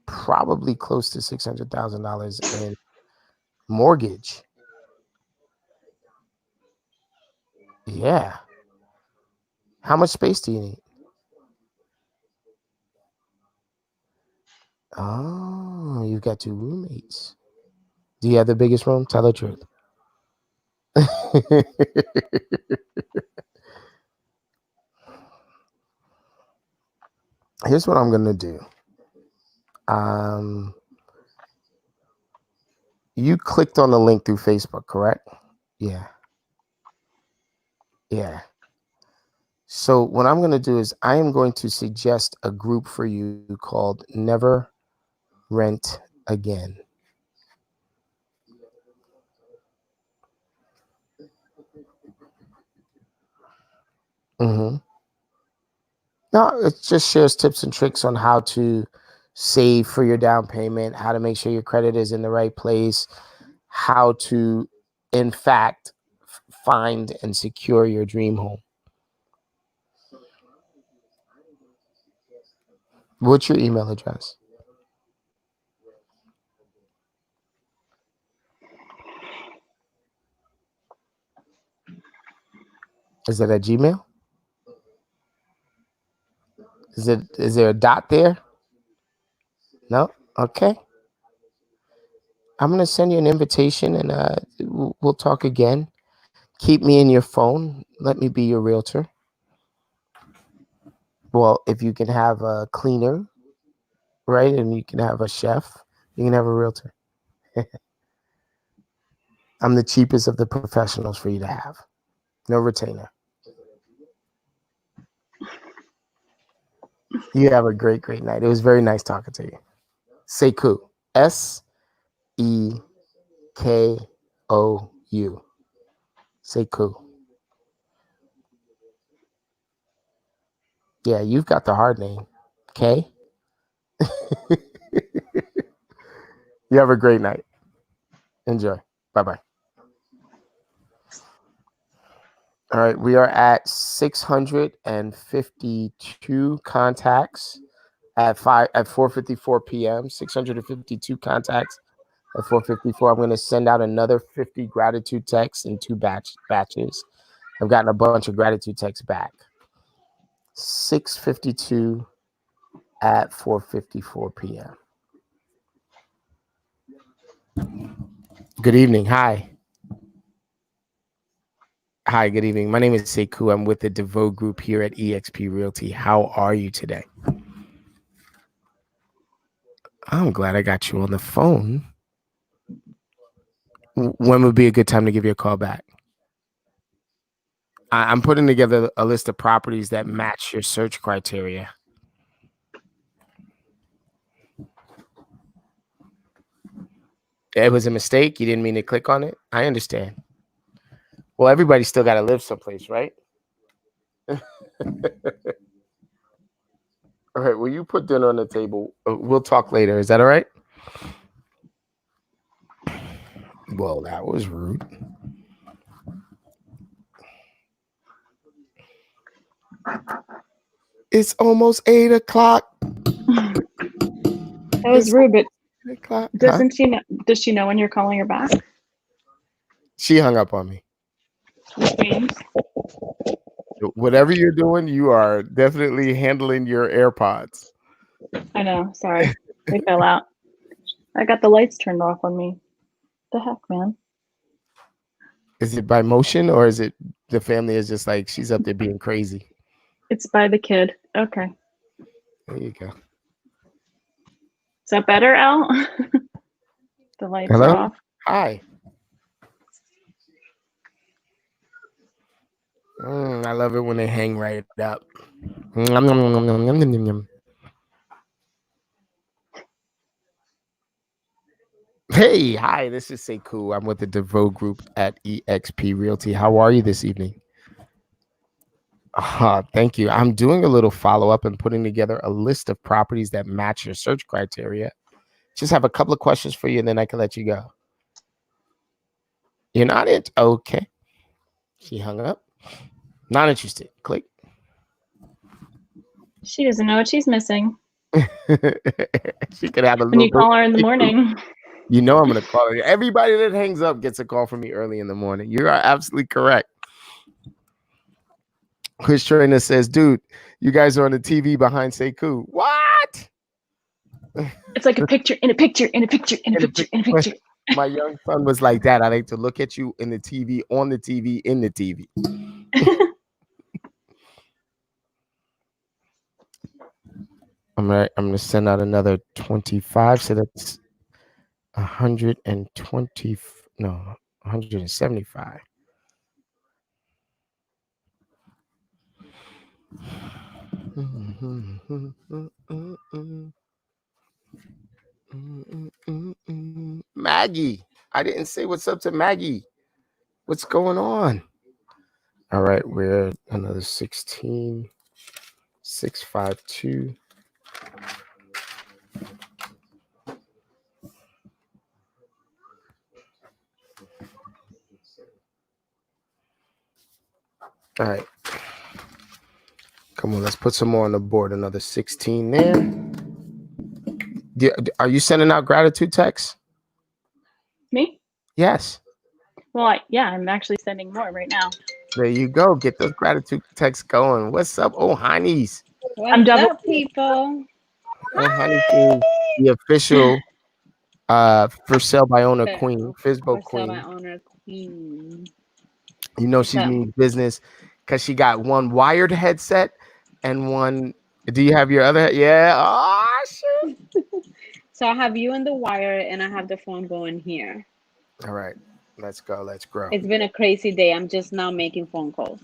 probably close to $600,000 in mortgage. Yeah. How much space do you need? Oh, you've got two roommates. Do you have the biggest room? Tell the truth. Here's what I'm gonna do. You clicked on the link through Facebook, correct? Yeah. Yeah. So what I'm gonna do is I am going to suggest a group for you called Never Rent Again. Mm-hmm. No, it just shares tips and tricks on how to save for your down payment, how to make sure your credit is in the right place, how to, in fact, find and secure your dream home. What's your email address? Is it a Gmail? Is there a dot there? No? Okay. I'm going to send you an invitation and we'll talk again. Keep me in your phone. Let me be your realtor. Well, if you can have a cleaner, right, and you can have a chef, you can have a realtor. I'm the cheapest of the professionals for you to have. No retainer. You have a great, great night. It was very nice talking to you. Sekou. Sekou. Sekou. Yeah, you've got the hard name. K. You have a great night. Enjoy. Bye-bye. All right, we are at 652 contacts at 4:54 p.m. 652 contacts at 4:54. I'm going to send out another 50 gratitude texts in two batches. I've gotten a bunch of gratitude texts back. 6:52 at 4:54 p.m. Good evening. Hi. Hi, good evening. My name is Sekou. I'm with the DeVoe Group here at eXp Realty. How are you today? I'm glad I got you on the phone. When would be a good time to give you a call back? I'm putting together a list of properties that match your search criteria. It was a mistake. You didn't mean to click on it. I understand. Well, everybody still got to live someplace, right? All right. Well, you put dinner on the table. We'll talk later. Is that all right? Well, that was rude. It's almost 8 o'clock. That was rude, but doesn't she know? Does she know when you're calling her back? She hung up on me. Which means whatever you're doing, you are definitely handling your AirPods. I know. Sorry, they fell out. I got the lights turned off on me. The heck, man. Is it by motion or is it the family is just like she's up there being crazy? It's by the kid. Okay. There you go. Is that better, Al? The lights Hello? are off. Hi. I love it when they hang right up. Hey, hi, this is Sekou. I'm with the DeVoe Group at eXp Realty. How are you this evening? Thank you. I'm doing a little follow-up and putting together a list of properties that match your search criteria. Just have a couple of questions for you, and then I can let you go. You're not it? Okay. She hung up. Not interested. Click. She doesn't know what she's missing. She could have a when you call her in the morning. You know I'm going to call her. Everybody that hangs up gets a call from me early in the morning. You are absolutely correct. Chris Trainer says, dude, you guys are on the TV behind Sekou. What? It's like a picture in a picture in a picture in a picture in a picture. My young son was like that. I like to look at you in the TV, on the TV, in the TV. I'm gonna send out another 25. So that's 120. No, 175. Maggie, I didn't say what's up to Maggie. What's going on? All right, we're another 16, 652. All right. Come on, let's put some more on the board. Another 16 there. Are you sending out gratitude texts? Me? Yes. Well, I'm actually sending more right now. There you go. Get those gratitude texts going. What's up? Oh, honeys. What's up, people? Oh, honey, the official for sale by owner queen, Fizbo queen. For sale by owner queen. You know she means business because she got one wired headset and one. Do you have your other? Yeah. Oh, shit. So I have you in the wire and I have the phone going here. All right. Let's go. Let's grow. It's been a crazy day. I'm just now making phone calls.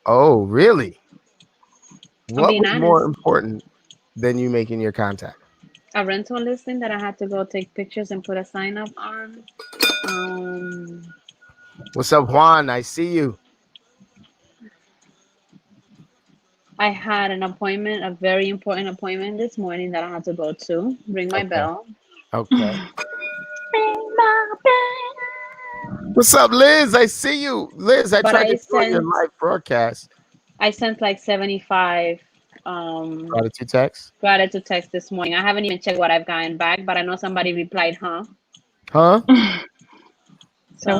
Oh, really? What was honest. more important than you making your contact? A rental listing that I had to go take pictures and put a sign up on. What's up, Juan? I see you. I had an appointment, a very important appointment this morning that I had to go to. Ring my bell. Okay. Ring my bell. What's up, Liz? I see you. Liz, I tried to join your live broadcast. I sent like 75 gratitude text this morning. I haven't even checked what I've gotten back, but I know somebody replied, huh? So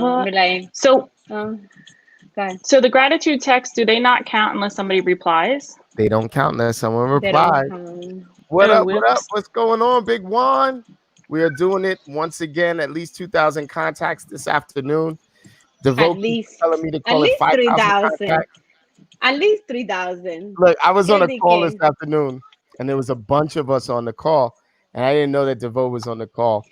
the gratitude text, do they not count unless somebody replies? They don't count unless someone replies. What up? What up? What's going on, Big Juan? We are doing it once again. At least 2,000 contacts this afternoon. At least telling me to call it 5,000. At least 3,000. Look, I was on a call this afternoon, and there was a bunch of us on the call, and I didn't know that DeVoe was on the call.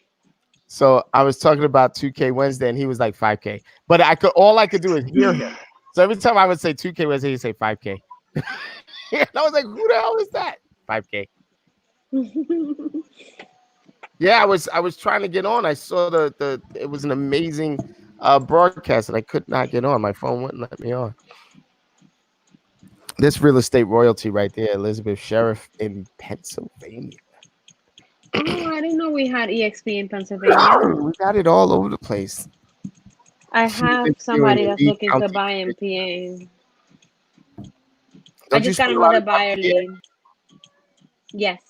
So I was talking about 2K Wednesday, and he was like 5K. But all I could do is hear him. So every time I would say 2K Wednesday, he'd say 5K. And I was like, who the hell is that? 5K. Yeah, I was trying to get on. I saw it was an amazing broadcast and I could not get on. My phone wouldn't let me on. This real estate royalty right there, Elizabeth Sheriff in Pennsylvania. Oh, I didn't know we had EXP in Pennsylvania. We got it all over the place. I She was have interviewing somebody in that's Lee looking to County. buy in PA. I Don't you just got spend a lot another of time buyer here lead. Yes.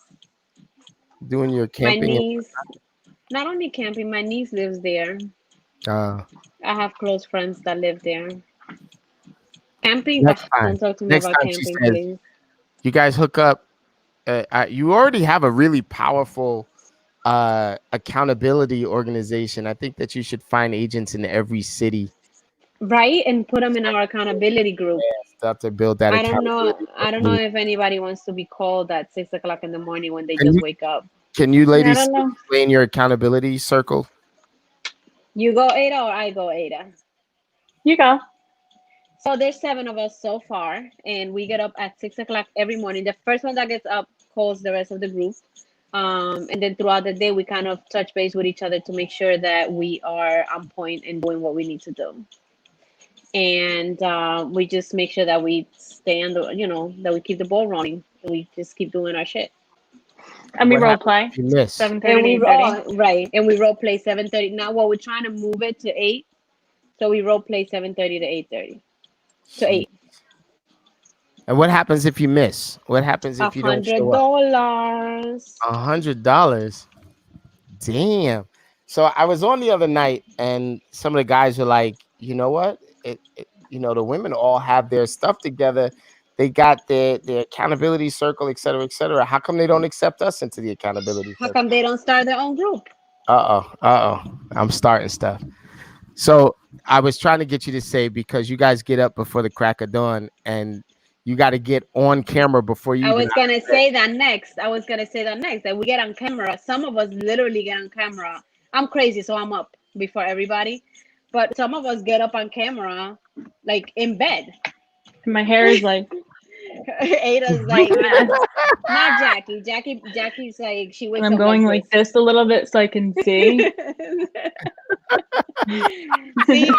doing your My camping? niece, not only camping, my niece lives there. Uh, I have close friends that live there. Camping? next Don't time, talk to me next about time she camping, says, please. you guys hook up. You already have a really powerful accountability organization. I think that you should find agents in every city. Right? And put them in our accountability group. Start to build that I don't know. accountability. I don't know if anybody wants to be called at 6 o'clock in the morning when they Can just you, wake up. can you I ladies don't know. explain your accountability circle? You go Ada or I go Ada? You go. So there's 7 of us so far, and we get up at 6 o'clock every morning. The first one that gets up calls the rest of the group. And then throughout the day, we kind of touch base with each other to make sure that we are on point and doing what we need to do. And we just make sure that we stay on the, that we keep the ball rolling. And we just keep doing our shit. And we What role happens play. if you miss? 7:30 And to we 8:30. right, and we role play 7:30. Now, well, we're trying to move it to 8, so we role play 7:30 to 8:30 to 8. And what happens if you miss? What happens if you don't show up? $100. $100. Damn. So I was on the other night, and some of the guys were like, you know what? The women all have their stuff together. They got their accountability circle, et cetera, et cetera. How come they don't accept us into the accountability How circle? come they don't start their own group? I'm starting stuff. So I was trying to get you to say, because you guys get up before the crack of dawn and you got to get on camera before you I even. was gonna say that next. That we get on camera. Some of us literally get on camera. I'm crazy, so I'm up before everybody. But some of us get up on camera, like in bed. And my hair is like, Ada's like, not Jackie. Jackie's like, she wakes and I'm up going like like this a little bit so I can see. See,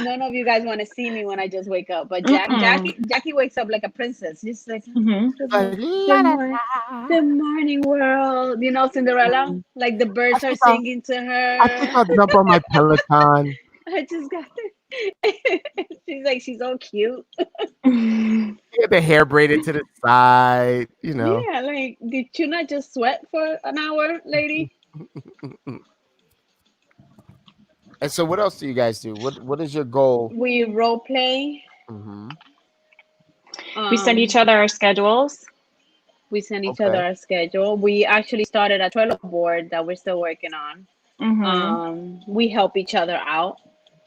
none of you guys want to see me when I just wake up. But Jackie wakes up like a princess. Just like, good morning, world. Cinderella. Like the birds are singing to her. I think I'll jump on my Peloton. I just got she's like, she's so cute. Get the hair braided to the side, Yeah, like, did you not just sweat for an hour, lady? And so what else do you guys do? What is your goal? We role play. Mm-hmm. We send each other our schedules. We send each other our schedule. We actually started a Trello board that we're still working on. We help each other out.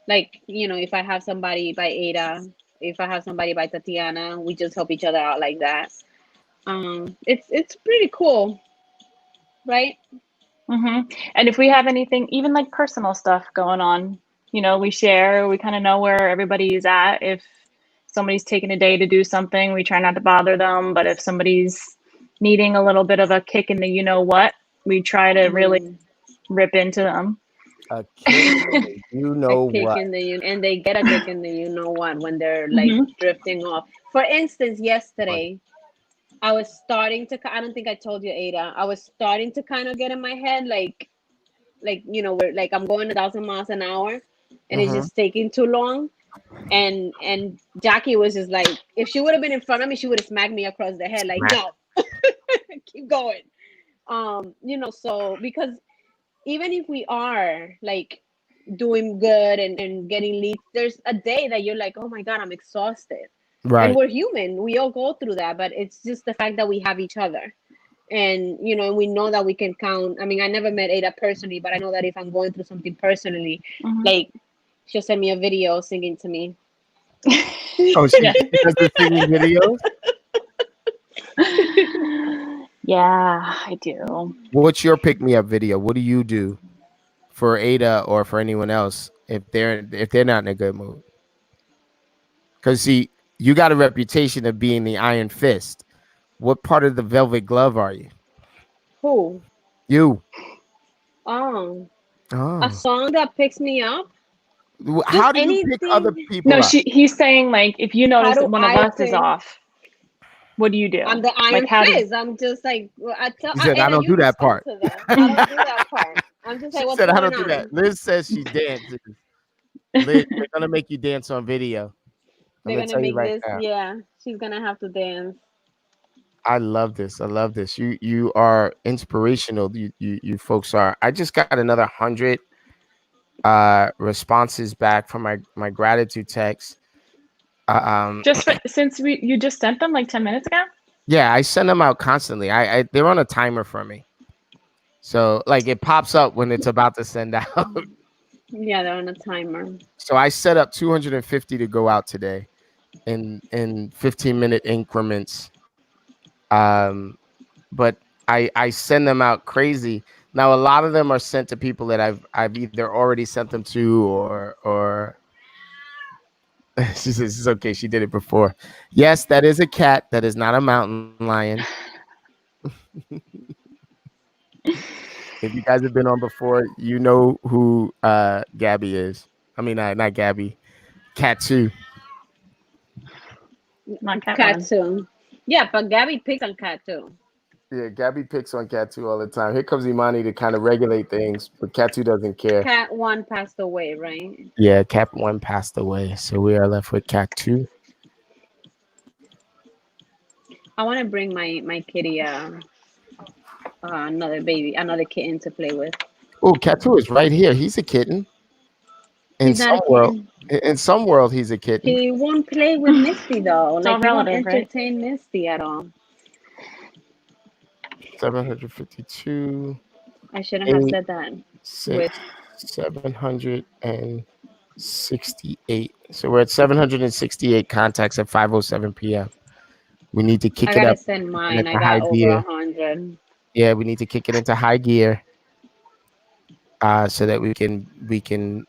Like, if I have somebody by Ada, if I have somebody by Tatiana, we just help each other out like that. It's pretty cool, right? And if we have anything, even like personal stuff going on, we share. We kind of know where everybody's at. If somebody's taking a day to do something, we try not to bother them. But if somebody's needing a little bit of a kick in the what, we try to really rip into them. A kick in the what? And they get a kick in the what when they're like drifting off. For instance, yesterday, I was starting to, I don't think I told you, Ada, I was starting to kind of get in my head, like, we're like, I'm going 1,000 miles an hour and it's just taking too long. And Jackie was just like, if she would have been in front of me, she would have smacked me across the head. Like, no, keep going. So because even if we are like doing good and getting leads, there's a day that you're like, oh my God, I'm exhausted. Right. And we're human. We all go through that, but it's just the fact that we have each other. And, and we know that we can count. I mean, I never met Ada personally, but I know that if I'm going through something personally, like, she'll send me a video singing to me. Oh, she does the singing videos? Yeah, I do. What's your pick-me-up video? What do you do for Ada or for anyone else if they're not in a good mood? Because see, you got a reputation of being the iron fist. What part of the velvet glove are you? Who? You. A song that picks me up? How do you pick other people No, up? he's saying, like, if you notice that one of us is pick? off, what do you do? I'm the iron Like, how fist. I'm just like, She said, I don't do that part. I don't do that part. I'm just like, what's going on? I don't do that. Liz says she dances. Liz, they're gonna make you dance on video. They're gonna make this. Yeah, she's gonna have to dance. I love this. I love this. You are inspirational. You folks are. I just got another 100 responses back from my gratitude text. Since you just sent them like 10 minutes ago. Yeah, I send them out constantly. They're on a timer for me, so like it pops up when it's about to send out. Yeah, they're on a timer. So I set up 250 to go out today, in 15-minute increments. But I send them out crazy. Now a lot of them are sent to people that I've either already sent them to or she says it's okay. She did it before. Yes, that is a cat. That is not a mountain lion. If you guys have been on before, you know who Gabby is. I mean, not Gabby. Cat 2. Not Cat 2. Yeah, but Gabby picks on Cat 2. Yeah, Gabby picks on Cat 2 all the time. Here comes Imani to kind of regulate things, but Cat 2 doesn't care. Cat 1 passed away, right? Yeah, Cat 1 passed away, so we are left with Cat 2. I want to bring my kitty another kitten to play with. Oh, Cat 2 is right here. He's a kitten. In some world, he's a kitten. He won't play with Misty though. Like he won't entertain right? Misty at all. 752. I shouldn't have said that. 768. So we're at 768 contacts at 5:07 p.m. We need to kick it up. I gotta send mine. I got over 100. Yeah, we need to kick it into high gear. So that we can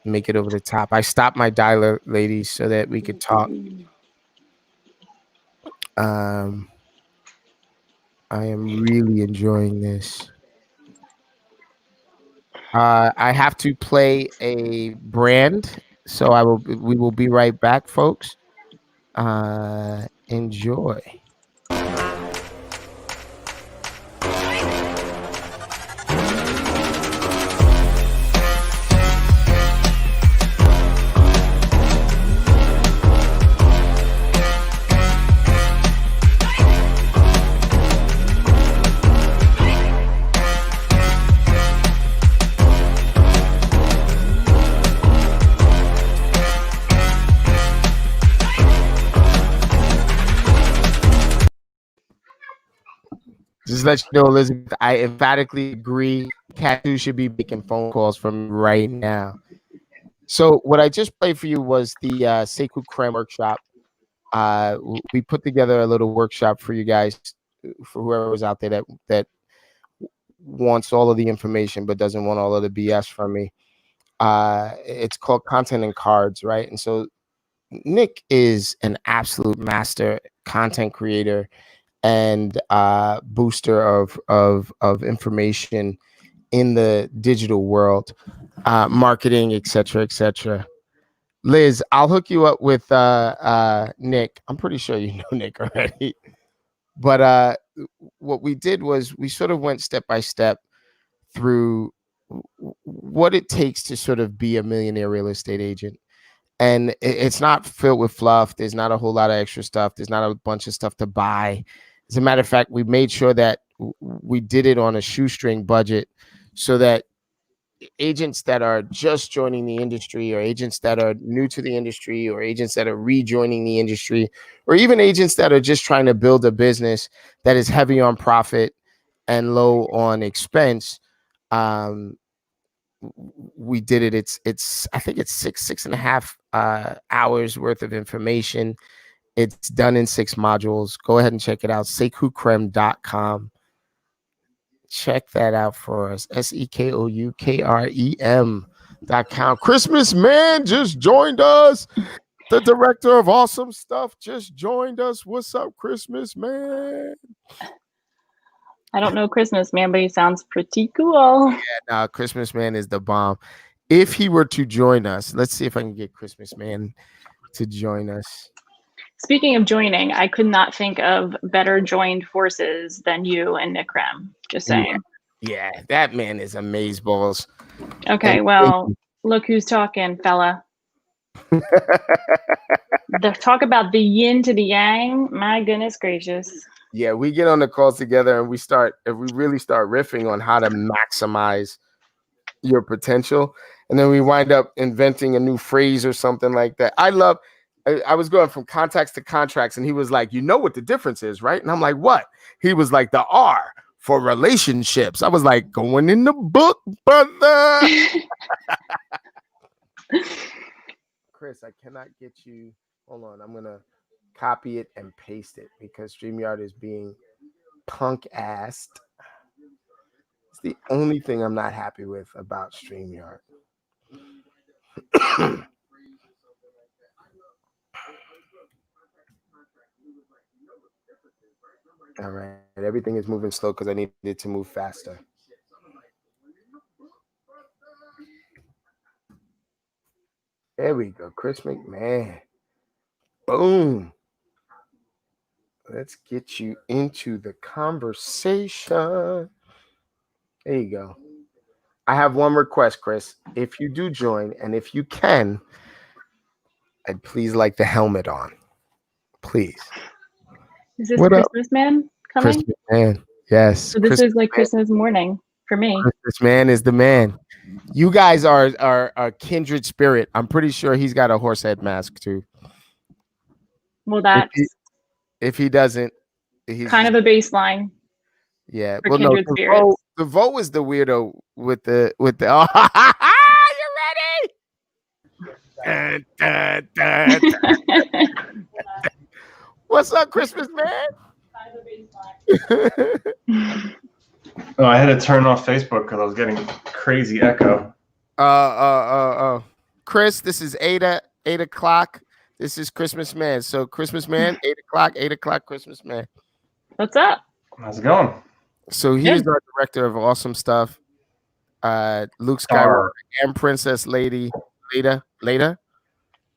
make it over the top. I stopped my dialer, ladies, so that we could talk. I am really enjoying this. I have to play a brand, so we will be right back, folks. Enjoy. Just let you know, Elizabeth, I emphatically agree. Cat 2 should be making phone calls from right now. So what I just played for you was the Sekou Creme workshop. We put together a little workshop for you guys, for whoever was out there that wants all of the information but doesn't want all of the BS from me. It's called Content and Cards, right? And so Nick is an absolute master content creator and booster of information in the digital world, marketing, etc., etc. Liz, I'll hook you up with Nick. I'm pretty sure you know Nick already. But what we did was we sort of went step by step through what it takes to sort of be a millionaire real estate agent. And it's not filled with fluff. There's not a whole lot of extra stuff. There's not a bunch of stuff to buy. As a matter of fact, we made sure that we did it on a shoestring budget so that agents that are just joining the industry, or agents that are new to the industry, or agents that are rejoining the industry, or even agents that are just trying to build a business that is heavy on profit and low on expense, we did it. It's I think it's 6.5 hours worth of information. It's done in 6 modules. Go ahead and check it out. SekouKrem.com. Check that out for us. SekouKrem.com. Christmas Man just joined us. The director of awesome stuff just joined us. What's up, Christmas Man? I don't know Christmas Man, but he sounds pretty cool. Yeah, no, Christmas Man is the bomb. if he were to join us, let's see if I can get Christmas Man to join us. Speaking of joining, I could not think of better joined forces than you and Nick Rem. Just saying. Yeah, that man is amazeballs. Okay, well, look who's talking, fella. Talk about the yin to the yang. My goodness gracious. Yeah, we get on the calls together and we really start riffing on how to maximize your potential. And then we wind up inventing a new phrase or something like that. I was going from contacts to contracts, and he was like, you know what the difference is, right? And I'm like, what? He was like, the R for relationships. I was like, going in the book, brother. Chris, I cannot get you. Hold on. I'm going to copy it and paste it because StreamYard is being punk-assed. It's the only thing I'm not happy with about StreamYard. All right. Everything is moving slow because I need it to move faster. There we go. Chris McMahon. Boom. Let's get you into the conversation. There you go. I have one request, Chris. If you do join, and if you can, I'd please like the helmet on. Please. Is this Christmas Man coming? Christmas Man. Yes. So this is like Christmas morning for me. Christmas Man is the man. You guys are a kindred spirit. I'm pretty sure he's got a horse head mask too. Well, that's if he doesn't, he's kind of a baseline. Yeah. Well, no, the vote was the weirdo with the. Oh, you ready? What's up, Christmas Man? Oh, I had to turn off Facebook because I was getting crazy echo. Chris, this is 8 o'clock. This is Christmas Man. So Christmas Man, 8 o'clock, Christmas Man. What's up? How's it going? So he's our director of awesome stuff. Luke Skywalker and Princess Lady Leda.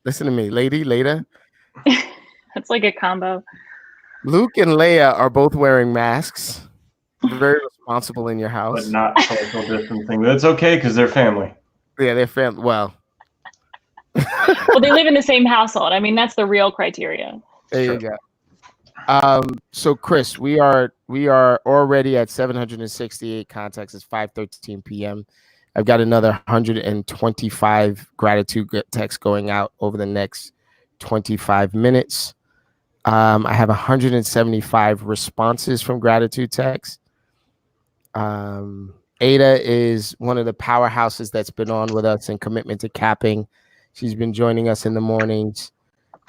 Listen to me, Leda. That's like a combo. Luke and Leia are both wearing masks. Very responsible in your house. But not social distancing. That's okay because they're family. Yeah, they're family. Well, they live in the same household. I mean, that's the real criteria. There you go. So Chris, we are already at 768 contacts. It's 5:13 p.m. I've got another 125 gratitude texts going out over the next 25 minutes. I have 175 responses from gratitude texts. Ada is one of the powerhouses that's been on with us in commitment to capping. She's been joining us in the mornings,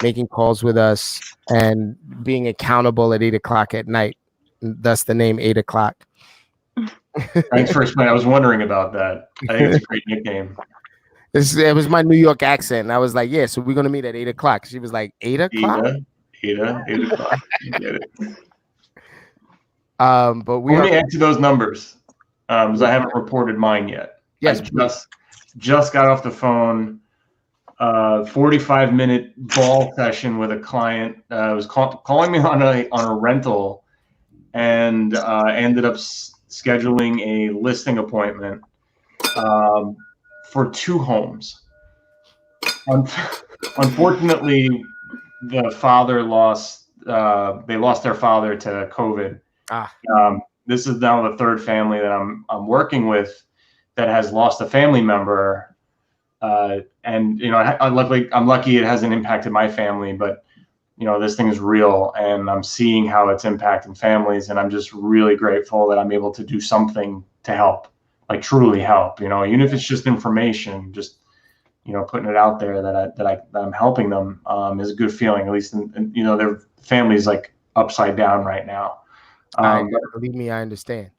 making calls with us, and being accountable at 8 o'clock at night. Thus the name 8 o'clock. Thanks for explaining. I was wondering about that. I think it's a great nickname. It was my New York accent. And I was like, yeah, so we're going to meet at 8 o'clock. She was like, 8 o'clock? 8 o'clock. You get it. But let me add to those numbers because I haven't reported mine yet. Yes, I just got off the phone. 45-minute ball session with a client. Was calling me on a rental, and ended up scheduling a listing appointment for 2 homes. Unfortunately, the father lost. They lost their father to COVID. This is now the 3rd family that I'm working with that has lost a family member. And I'm lucky it hasn't impacted my family, but this thing is real, and I'm seeing how it's impacting families, and I'm just really grateful that I'm able to do something to help, like truly help. Even if it's just information, just putting it out there that I'm helping them is a good feeling. At least, their family's like upside down right now. Believe me, I understand.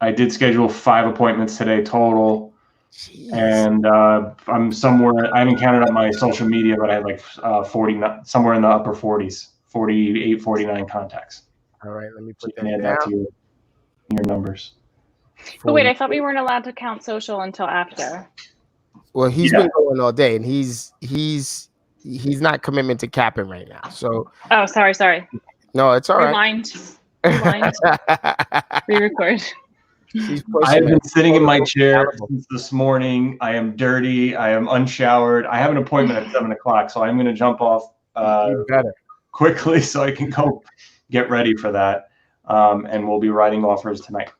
I did schedule 5 appointments today total. Jeez. And I'm somewhere, I haven't counted up my social media, but I had like 40, somewhere in the upper 40s, 48, 49 contacts. All right, let me So put you can add that to your numbers. But wait, I thought we weren't allowed to count social until after. Well, he's been going all day, and he's not commitment to capping right now. So sorry. No, it's all right. Rewind. Re-record. I have been sitting in my chair since this morning. I am dirty. I am unshowered. I have an appointment at 7 o'clock, so I'm going to jump off quickly so I can go get ready for that. And we'll be writing offers tonight.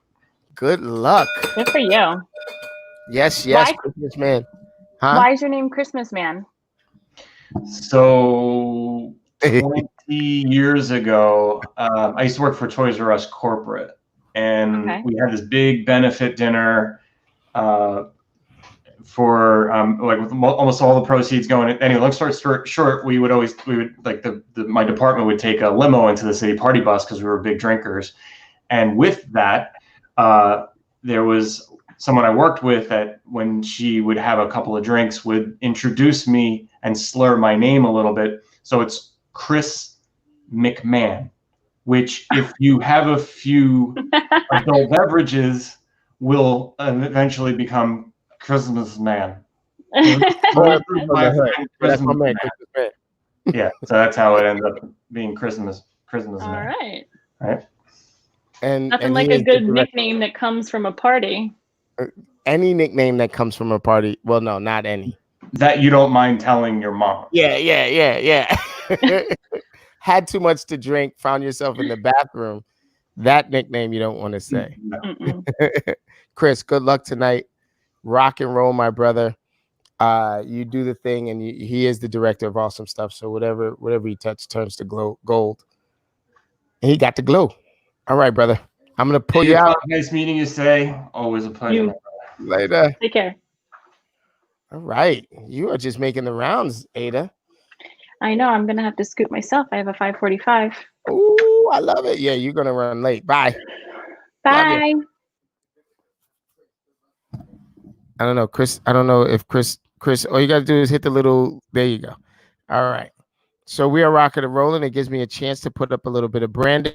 Good luck. Good for you. Yes, Christmas man. Huh? Why is your name Christmas Man? So 20 years ago, I used to work for Toys R Us corporate, and we had this big benefit dinner for like with almost all the proceeds going. Anyway, long story short, we would like my department would take a limo into the city party bus because we were big drinkers, and with that, there was someone I worked with that when she would have a couple of drinks would introduce me and slur my name a little bit. So it's Chris McMahon, which if you have a few adult beverages will eventually become Christmas Man. Yeah, so that's how it ends up being Christmas Man. All right. Right. And nothing like a good nickname that comes from a party. Any nickname that comes from a party. Well, no, not any. That you don't mind telling your mom. Yeah. Had too much to drink, found yourself in the bathroom. That nickname you don't want to say. Chris, good luck tonight. Rock and roll, my brother. You do the thing, and he is the director of awesome stuff. So whatever he touches turns to gold. And he got the glow. All right, brother. I'm gonna pull you out. Nice meeting you today. Always a pleasure. Later. Take care. All right. You are just making the rounds, Ada. I know. I'm gonna have to scoot myself. I have a 5:45. Ooh, I love it. Yeah, you're gonna run late. Bye. Bye. I don't know, Chris. I don't know if Chris, all you gotta do is hit the little, there you go. All right. So we are rocking and rolling. It gives me a chance to put up a little bit of branding.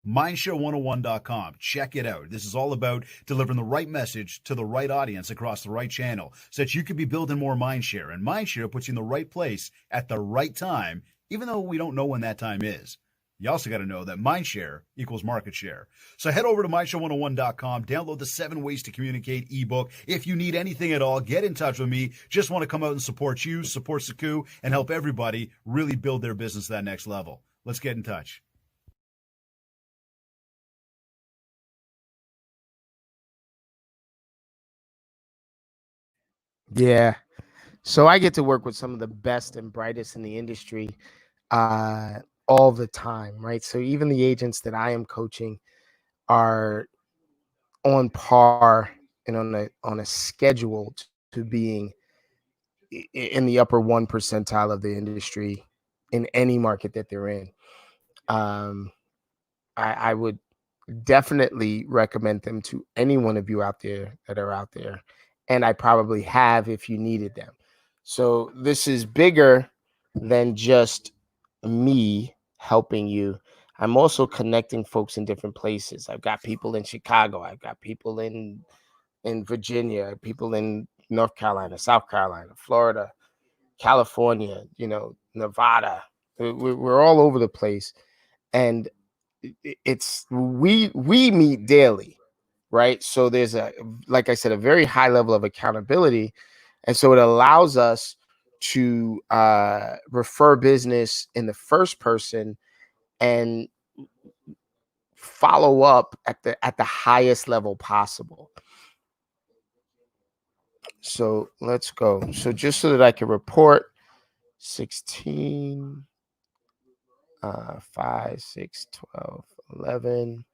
Mindshow101.com. Check it out. This is all about delivering the right message to the right audience across the right channel so that you could be building more mindshare. And mindshare puts you in the right place at the right time, even though we don't know when that time is. You also got to know that mindshare equals market share. So head over to mindshow101.com, download the 7 Ways to Communicate ebook. If you need anything at all, get in touch with me. Just want to come out and support you, support Saku, and help everybody really build their business to that next level. Let's get in touch. Yeah. So I get to work with some of the best and brightest in the industry all the time, right? So even the agents that I am coaching are on par and on a schedule to being in the upper 1 percentile of the industry in any market that they're in. I would definitely recommend them to any one of you out there that are out there. And I probably have if you needed them. So this is bigger than just me helping you. I'm also connecting folks in different places. I've got people in Chicago. I've got people in Virginia, people in North Carolina, South Carolina, Florida, California, Nevada. We're all over the place. And it's we meet daily, right? So there's like I said, a very high level of accountability. And so it allows us to refer business in the first person and follow up at the highest level possible. So let's go. So just so that I can report 16, 5, 6, 12, 11.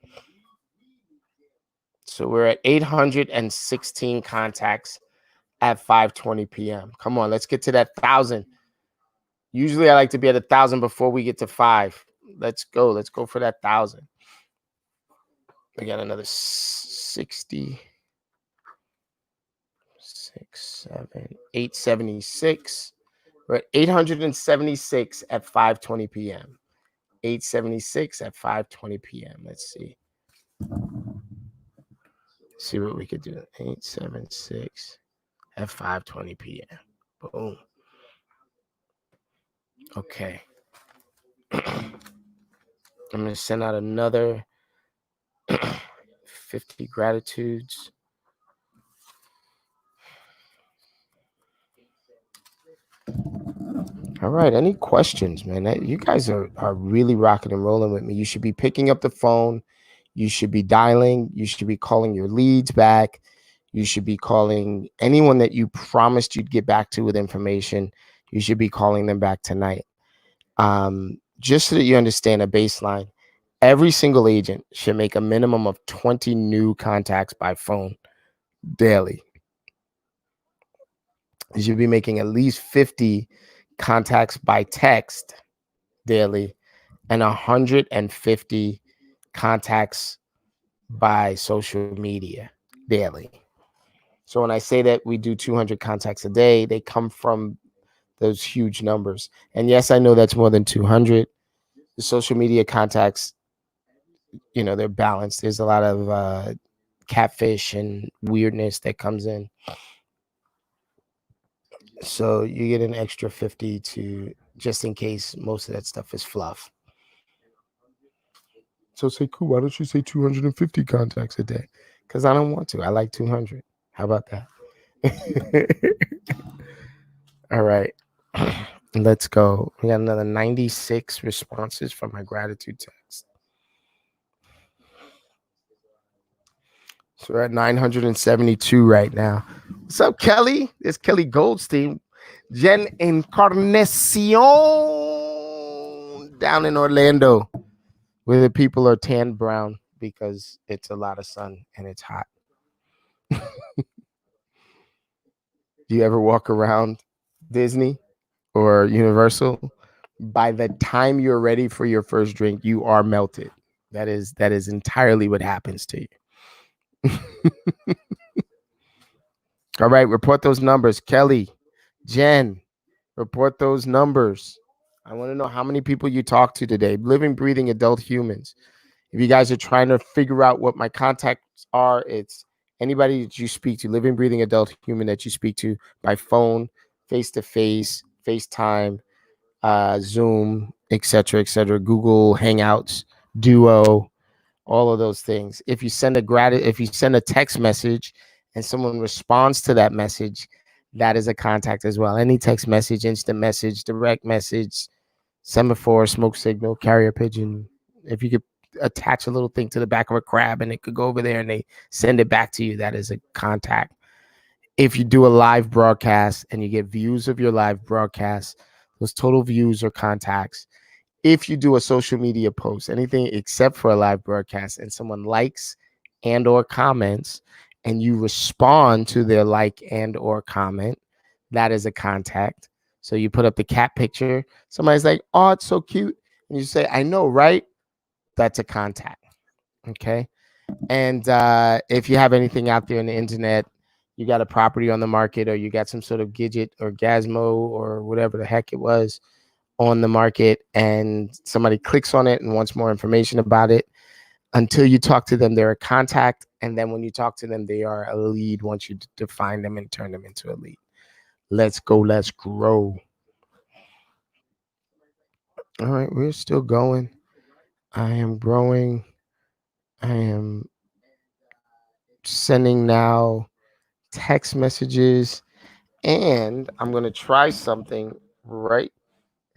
So we're at 816 contacts at 5:20 p.m. Come on, let's get to that 1,000. Usually I like to be at 1,000 before we get to 5. Let's go. Let's go for that 1,000. We got another 60. 6. 876. We're at 876 at 5:20 p.m. 876 at 5:20 p.m. Let's see. See what we could do. 876 at 5:20 p.m. Boom. Okay. I'm going to send out another 50 gratitudes. All right. Any questions, man? You guys are really rocking and rolling with me. You should be picking up the phone. You should be dialing. You should be calling your leads back. You should be calling anyone that you promised you'd get back to with information. You should be calling them back tonight. Just so that you understand a baseline, every single agent should make a minimum of 20 new contacts by phone daily. You should be making at least 50 contacts by text daily and 150 contacts by social media daily. So when I say that we do 200 contacts a day, they come from those huge numbers. And yes, I know that's more than 200. The social media contacts, they're balanced. There's a lot of catfish and weirdness that comes in. So you get an extra 50 to just in case most of that stuff is fluff. So say, cool, why don't you say 250 contacts a day? Because I don't want to. I like 200. How about that? All right. Let's go. We got another 96 responses from my gratitude text. So we're at 972 right now. What's up, Kelly? It's Kelly Goldstein. Jen Encarnacion down in Orlando, where the people are tan brown because it's a lot of sun and it's hot. Do you ever walk around Disney or Universal? By the time you're ready for your first drink, you are melted. That is entirely what happens to you. All right, report those numbers. Kelly, Jen, report those numbers. I want to know how many people you talk to today. Living, breathing adult humans. If you guys are trying to figure out what my contacts are, it's anybody that you speak to, living, breathing adult human that you speak to by phone, face-to-face, FaceTime, Zoom, etc., Google Hangouts, Duo, all of those things. If you send a text message and someone responds to that message, that is a contact as well. Any text message, instant message, direct message, semaphore, smoke signal, carrier pigeon. If you could attach a little thing to the back of a crab and it could go over there and they send it back to you, that is a contact. If you do a live broadcast and you get views of your live broadcast, those total views are contacts. If you do a social media post, anything except for a live broadcast, and someone likes and or comments, and you respond to their like and or comment, that is a contact. So you put up the cat picture. Somebody's like, oh, it's so cute. And you say, I know, right? That's a contact. Okay. And if you have anything out there on the internet, you got a property on the market, or you got some sort of Gidget or Gazmo or whatever the heck it was on the market, and somebody clicks on it and wants more information about it, until you talk to them, they're a contact. And then when you talk to them, they are a lead once you define them and turn them into a lead. Let's go. Let's grow. All right. We're still going. I am growing. I am sending now text messages, and I'm going to try something right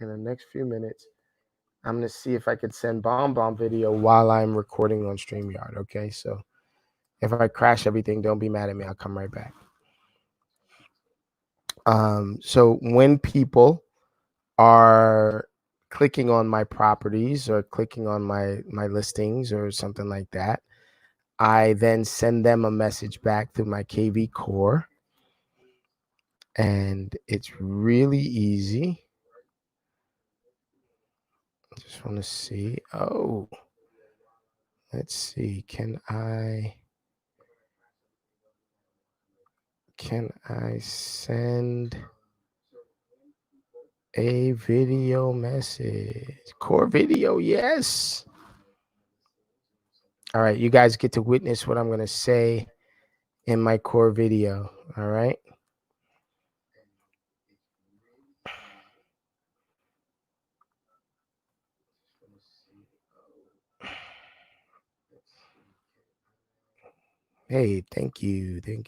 in the next few minutes. I'm going to see if I could send Bomb video while I'm recording on StreamYard. Okay. So if I crash everything, don't be mad at me. I'll come right back. So when people are clicking on my properties or clicking on my listings or something like that, I then send them a message back through my KV core. And it's really easy. I just want to see. Oh, let's see. Can I Can I send a video message? Core video, yes. All right, you guys get to witness what I'm going to say in my core video. All right. Hey, thank you. This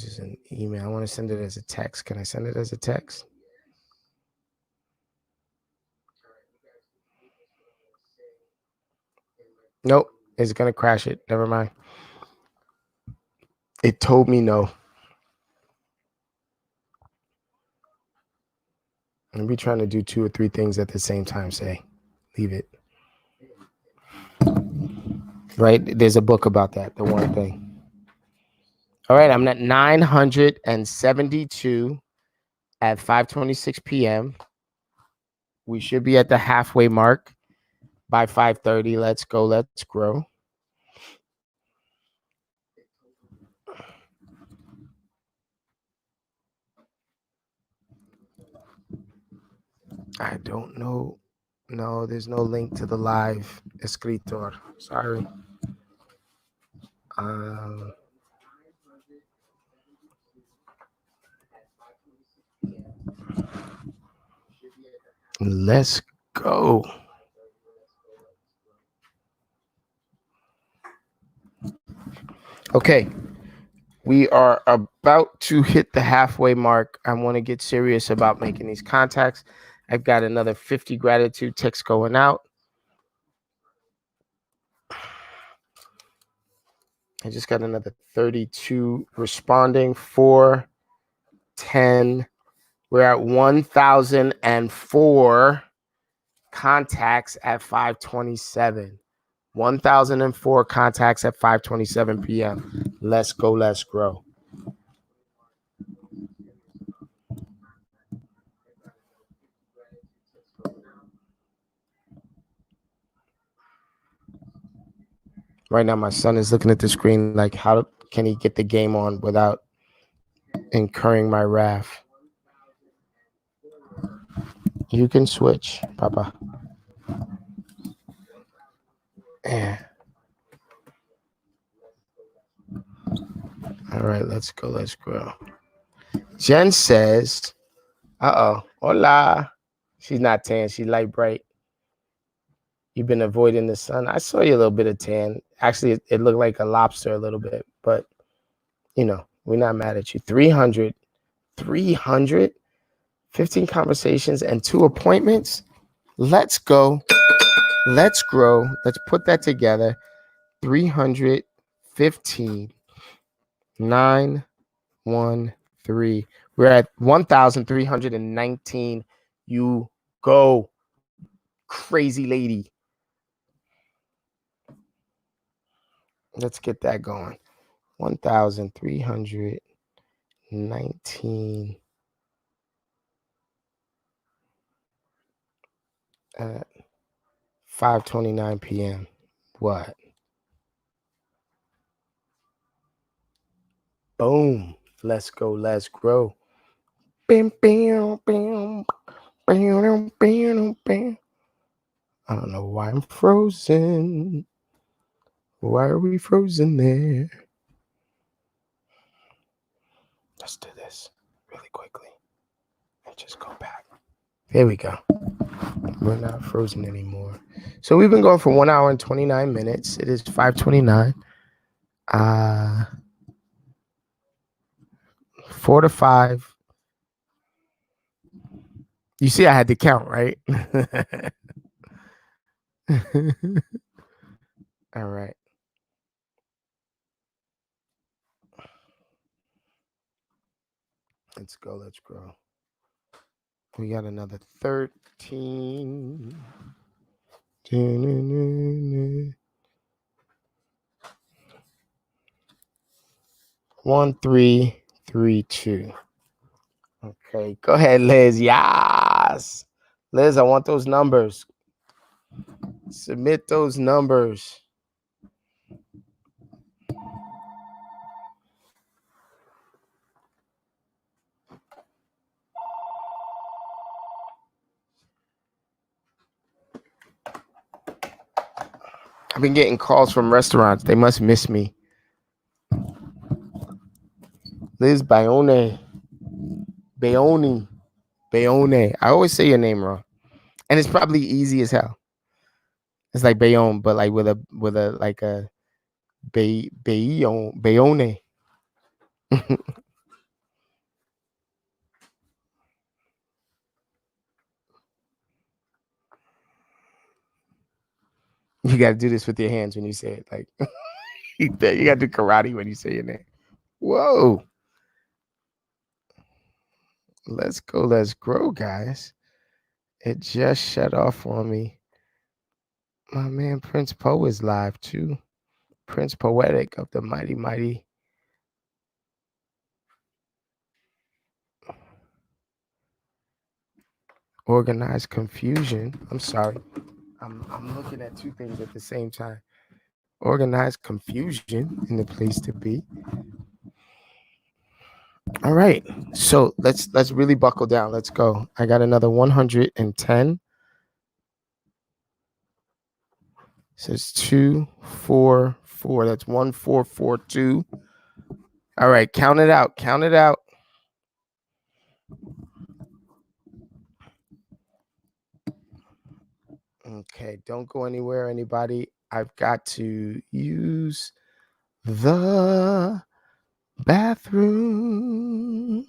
is an email. I want to send it as a text. Can I send it as a text? Nope. It's going to crash it. Never mind. It told me no. And be trying to do 2 or 3 things at the same time. Say, leave it. Right? There's a book about that. The one thing. All right. I'm at 972 at 5:26 p.m. We should be at the halfway mark by 5:30. Let's go. Let's grow. I don't know. No, there's no link to the live escritor. Sorry. Let's go. Okay. We are about to hit the halfway mark. I want to get serious about making these contacts. I've got another 50 gratitude texts going out. I just got another 32 responding. 4, 10. We're at 1,004 contacts at 5:27. 1,004 contacts at 5:27 p.m. Let's go. Let's grow. Right now, my son is looking at the screen like, how can he get the game on without incurring my wrath? You can switch, Papa. Yeah. All right, let's go. Let's grow. Jen says, hola. She's not tan. She's light bright. You've been avoiding the sun. I saw you a little bit of tan. Actually, it looked like a lobster a little bit, but you know, we're not mad at you. 300, 15 conversations and 2 appointments. Let's go. Let's grow. Let's put that together. 315, 913. We're at 1,319. You go, crazy lady. Let's get that going. 1,319 at 5:29 p.m. What? Boom. Let's go. Let's grow. Bam, bam, bam, bam, bam, bam. I don't know why I'm frozen. Why are we frozen there? Let's do this really quickly and just go back. There we go. We're not frozen anymore. So we've been going for 1 hour and 29 minutes. It is 5:29. 4 to 5. You see, I had to count, right? All right. Let's go. Let's grow. We got another 13. 1332. Okay, go ahead, Liz. Yes. Liz, I want those numbers. Submit those numbers. I've been getting calls from restaurants. They must miss me. Liz Bayone. I always say your name wrong. And it's probably easy as hell. It's like Bayonne, but like with a like a Bayone. You got to do this with your hands when you say it. Like you got to do karate when you say your name. Whoa. Let's go. Let's grow, guys. It just shut off on me. My man Prince Poe is live too. Prince Poetic of the Mighty Mighty. Organized Confusion. I'm sorry. I'm looking at two things at the same time. Organized Confusion in the place to be. All right. So let's really buckle down. Let's go. I got another 110. Says 244. That's 1442. All right, count it out. Count it out. Okay, don't go anywhere, anybody. I've got to use the bathroom.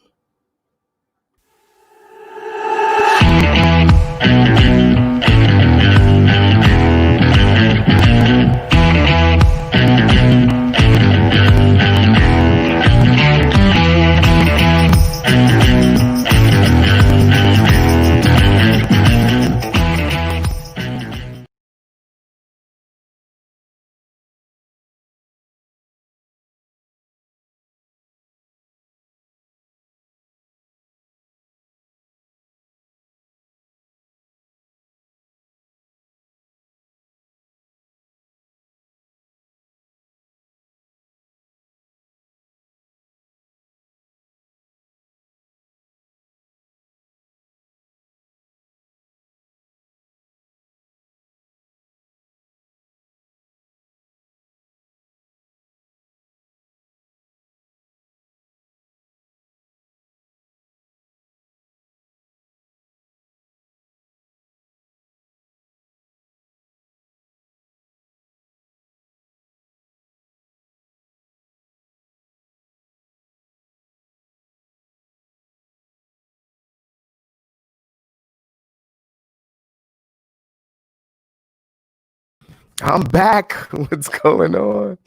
I'm back. What's going on?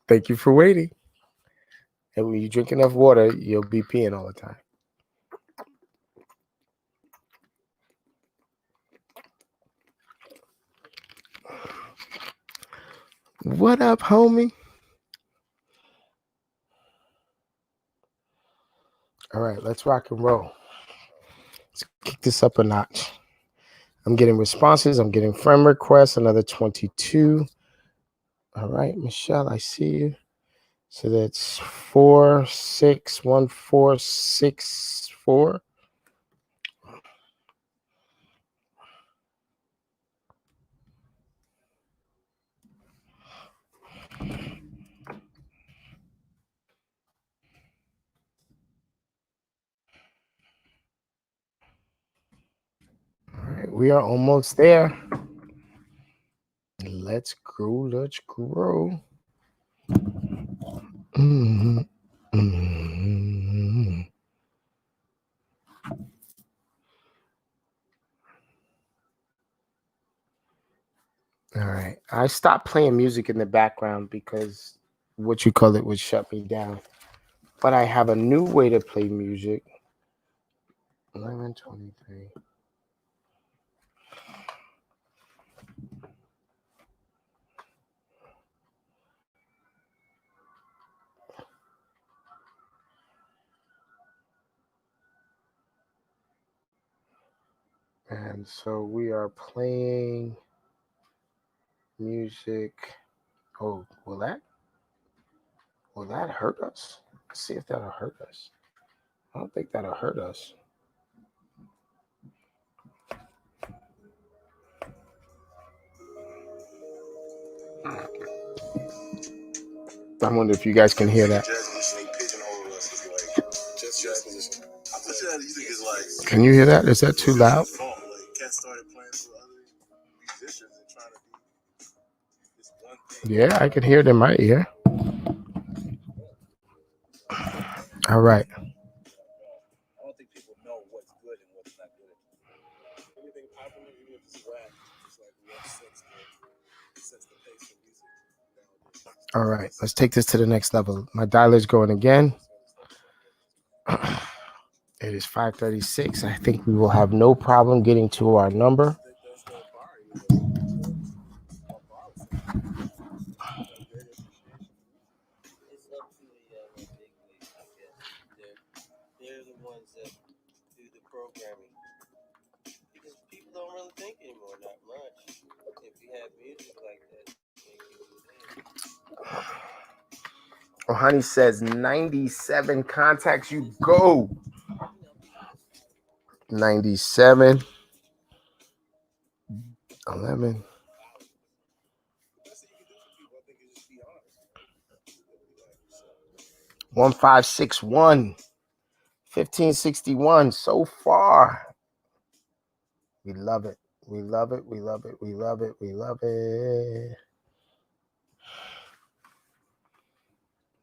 Thank you for waiting. And when you drink enough water, you'll be peeing all the time. What up, homie? All right, let's rock and roll. Let's kick this up a notch. I'm getting responses. I'm getting friend requests. Another 22. All right, Michelle, I see you. So that's 461464. All right, we are almost there. Let's grow. Let's grow. Mm-hmm. Mm-hmm. All right. I stopped playing music in the background because what you call it would shut me down. But I have a new way to play music. 11:23. And so we are playing music. Oh, will that hurt us? Let's see if that'll hurt us. I don't think that'll hurt us. I wonder if you guys can hear that. Can you hear that? Is that too loud? Yeah, I can hear it in my ear. All right. I don't think people know what's good and what's not good. Anything popular, even if it's rap, it's like what sets the pace for music. All right, let's take this to the next level. My dialer's going again. It is 5:36. I think we will have no problem getting to our number. They're the ones that do the programming. Because people don't really think anymore, not much. If you have music like that, Oh, honey says 97 contacts. You go. 97. 11. 1561. 1561 so far. We love it. We love it. We love it. We love it. We love it.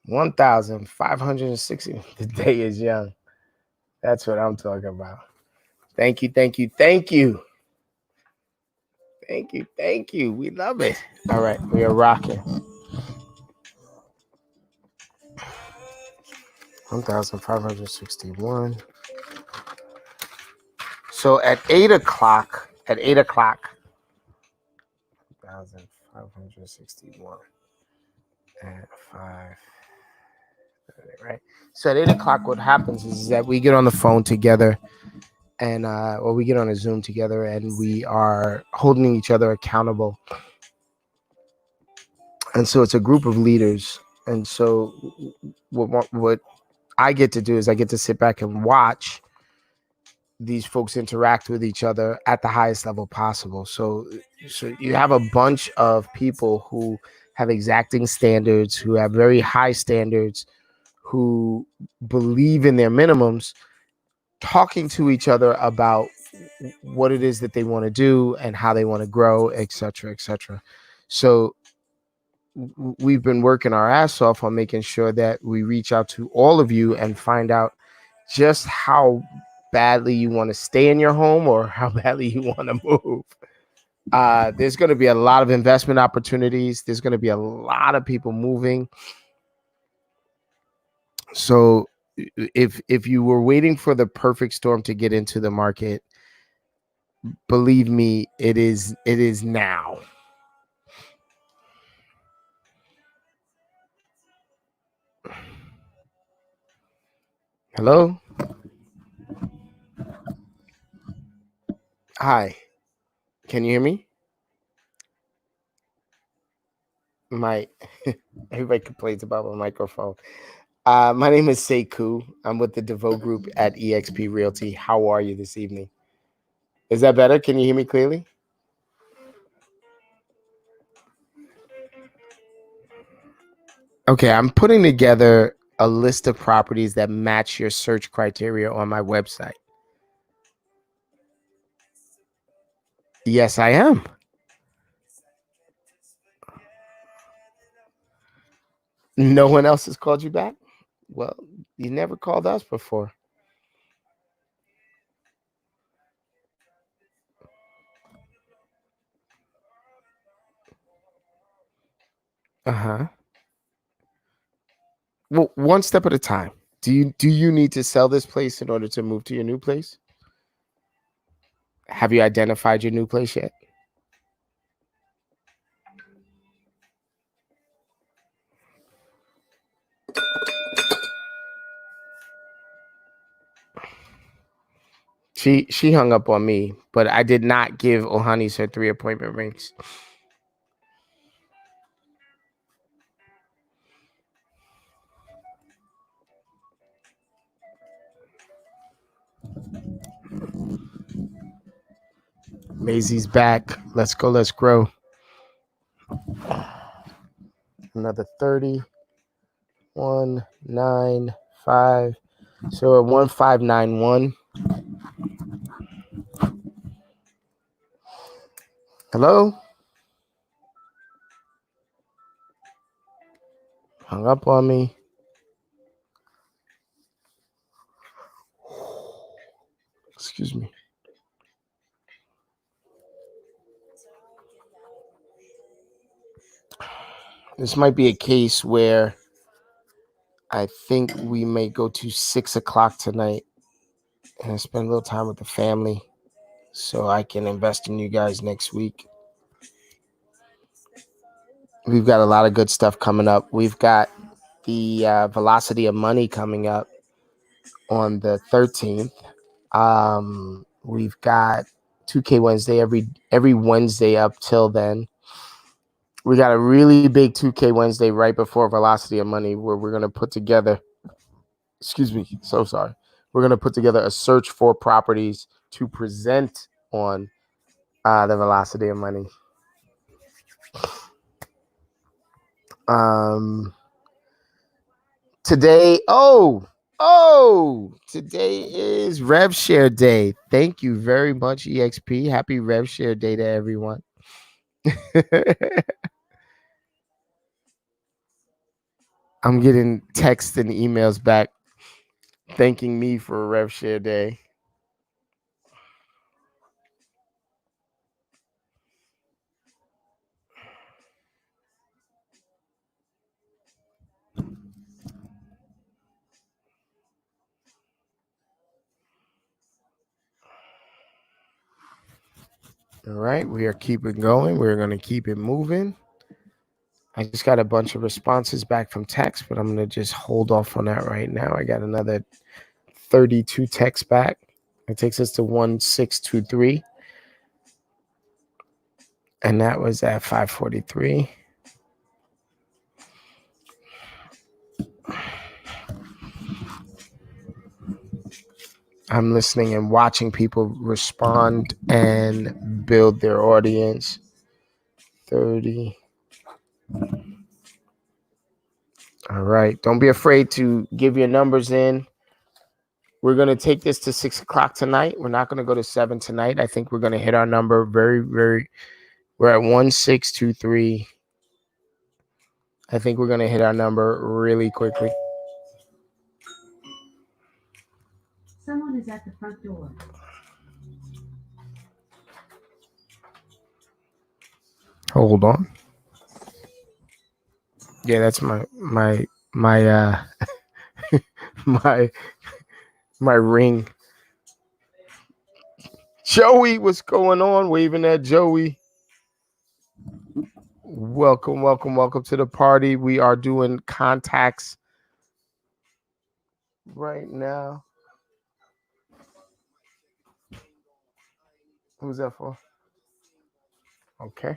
1,560. The day is young. That's what I'm talking about. Thank you. Thank you. Thank you. Thank you. Thank you. We love it. All right. We are rocking. 1,561. So at 8 o'clock, 1,561 at 5, right? So at 8 o'clock, what happens is that we get on the phone together and, or we get on a Zoom together and we are holding each other accountable. And so it's a group of leaders. And so what I get to do is I get to sit back and watch these folks interact with each other at the highest level possible. So you have a bunch of people who have exacting standards, who have very high standards, who believe in their minimums, talking to each other about what it is that they want to do and how they want to grow, et cetera, et cetera. So we've been working our ass off on making sure that we reach out to all of you and find out just how badly you want to stay in your home or how badly you want to move. There's going to be a lot of investment opportunities. There's going to be a lot of people moving. So if you were waiting for the perfect storm to get into the market, believe me, it is now. Hello? Hi. Can you hear me? Everybody complains about my microphone. My name is Sekou. I'm with the DeVoe Group at eXp Realty. How are you this evening? Is that better? Can you hear me clearly? Okay, I'm putting together a list of properties that match your search criteria on my website. Yes, I am. No one else has called you back? Well, you never called us before. Uh-huh. Well, one step at a time. Do you need to sell this place in order to move to your new place? Have you identified your new place yet? She hung up on me, but I did not give Ohanis her 3 appointment rings. Maisie's back. Let's go. Let's grow. another 30. 195. So at 1591. Hello? Hung up on me. Excuse me. This might be a case where I think we may go to 6 o'clock tonight and spend a little time with the family so I can invest in you guys next week. We've got a lot of good stuff coming up. We've got the Velocity of Money coming up on the 13th. We've got 2K Wednesday every Wednesday up till then. We got a really big 2K Wednesday right before Velocity of Money where we're going to put together, we're going to put together a search for properties to present on the Velocity of Money. Today is Rev Share Day. Thank you very much, EXP. Happy Rev Share Day to everyone. I'm getting texts and emails back thanking me for Rev Share Day. All right, we are keeping going. We're going to keep it moving. I just got a bunch of responses back from text, but I'm going to just hold off on that right now. I got another 32 texts back. It takes us to 1623. And that was at 5:43. I'm listening and watching people respond and build their audience. 30. All right. Don't be afraid to give your numbers in. We're going to take this to 6 o'clock tonight. We're not going to go to 7 tonight. I think we're going to hit our number we're at 1623. I think we're going to hit our number really quickly. Someone is at the front door. Hold on. Yeah, that's my my ring. Joey, what's going on? Waving at Joey. Welcome to the party. We are doing contacts right now. Who's that for? Okay.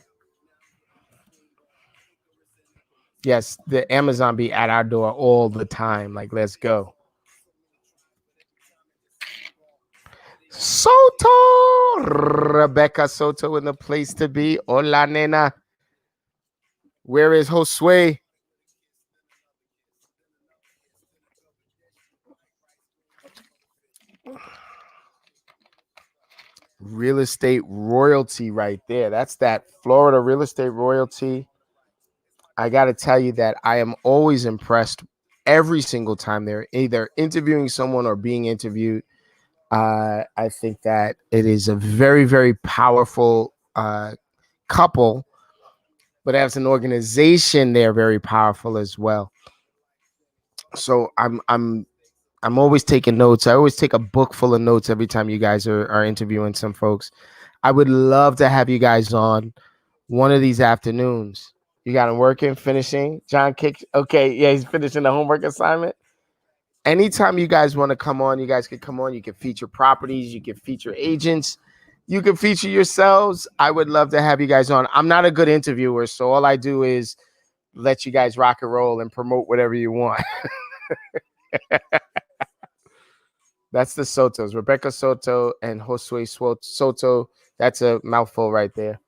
Yes, the Amazon be at our door all the time. Like, let's go. Soto, Rebecca Soto in the place to be. Hola, nena. Where is Josue? Real estate royalty right there. That's that Florida real estate royalty. I got to tell you that I am always impressed every single time they're either interviewing someone or being interviewed. I think that it is a very, very powerful couple, but as an organization, they're very powerful as well. So I'm always taking notes. I always take a book full of notes every time you guys are interviewing some folks. I would love to have you guys on one of these afternoons. You got him working, finishing. John Kick. Okay, yeah, he's finishing the homework assignment. Anytime you guys want to come on, you guys can come on. You can feature properties. You can feature agents. You can feature yourselves. I would love to have you guys on. I'm not a good interviewer, so all I do is let you guys rock and roll and promote whatever you want. That's the Sotos, Rebecca Soto and Josue Soto. That's a mouthful right there.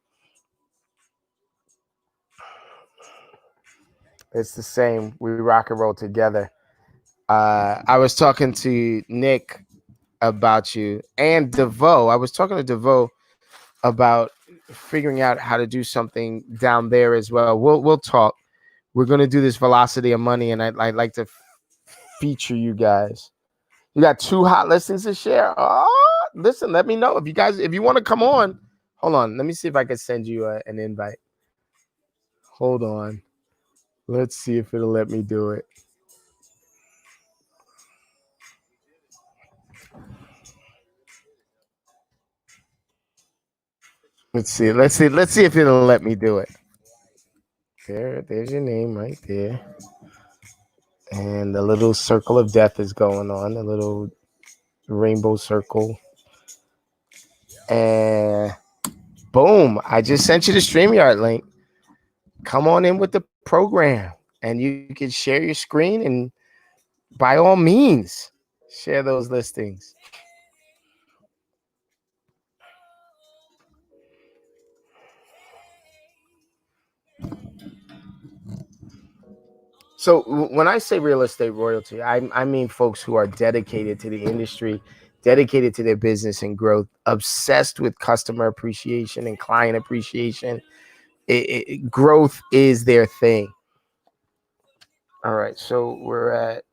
It's the same. We rock and roll together. I was talking to Nick about you and DeVoe. I was talking to DeVoe about figuring out how to do something down there as well. We'll talk. We're gonna do this velocity of money, and I'd like to feature you guys. You got 2 hot listings to share. Oh, listen, let me know if you want to come on. Hold on, let me see if I can send you an invite. Hold on, let's see if it'll let me do it. Let's see if it'll let me do it. There's your name right there. And the little circle of death is going on, the little rainbow circle. And boom, I just sent you the StreamYard link. Come on in with the program and you can share your screen, and by all means, share those listings. So when I say real estate royalty, I mean folks who are dedicated to the industry, dedicated to their business and growth, obsessed with customer appreciation and client appreciation. Growth is their thing. All right, so we're at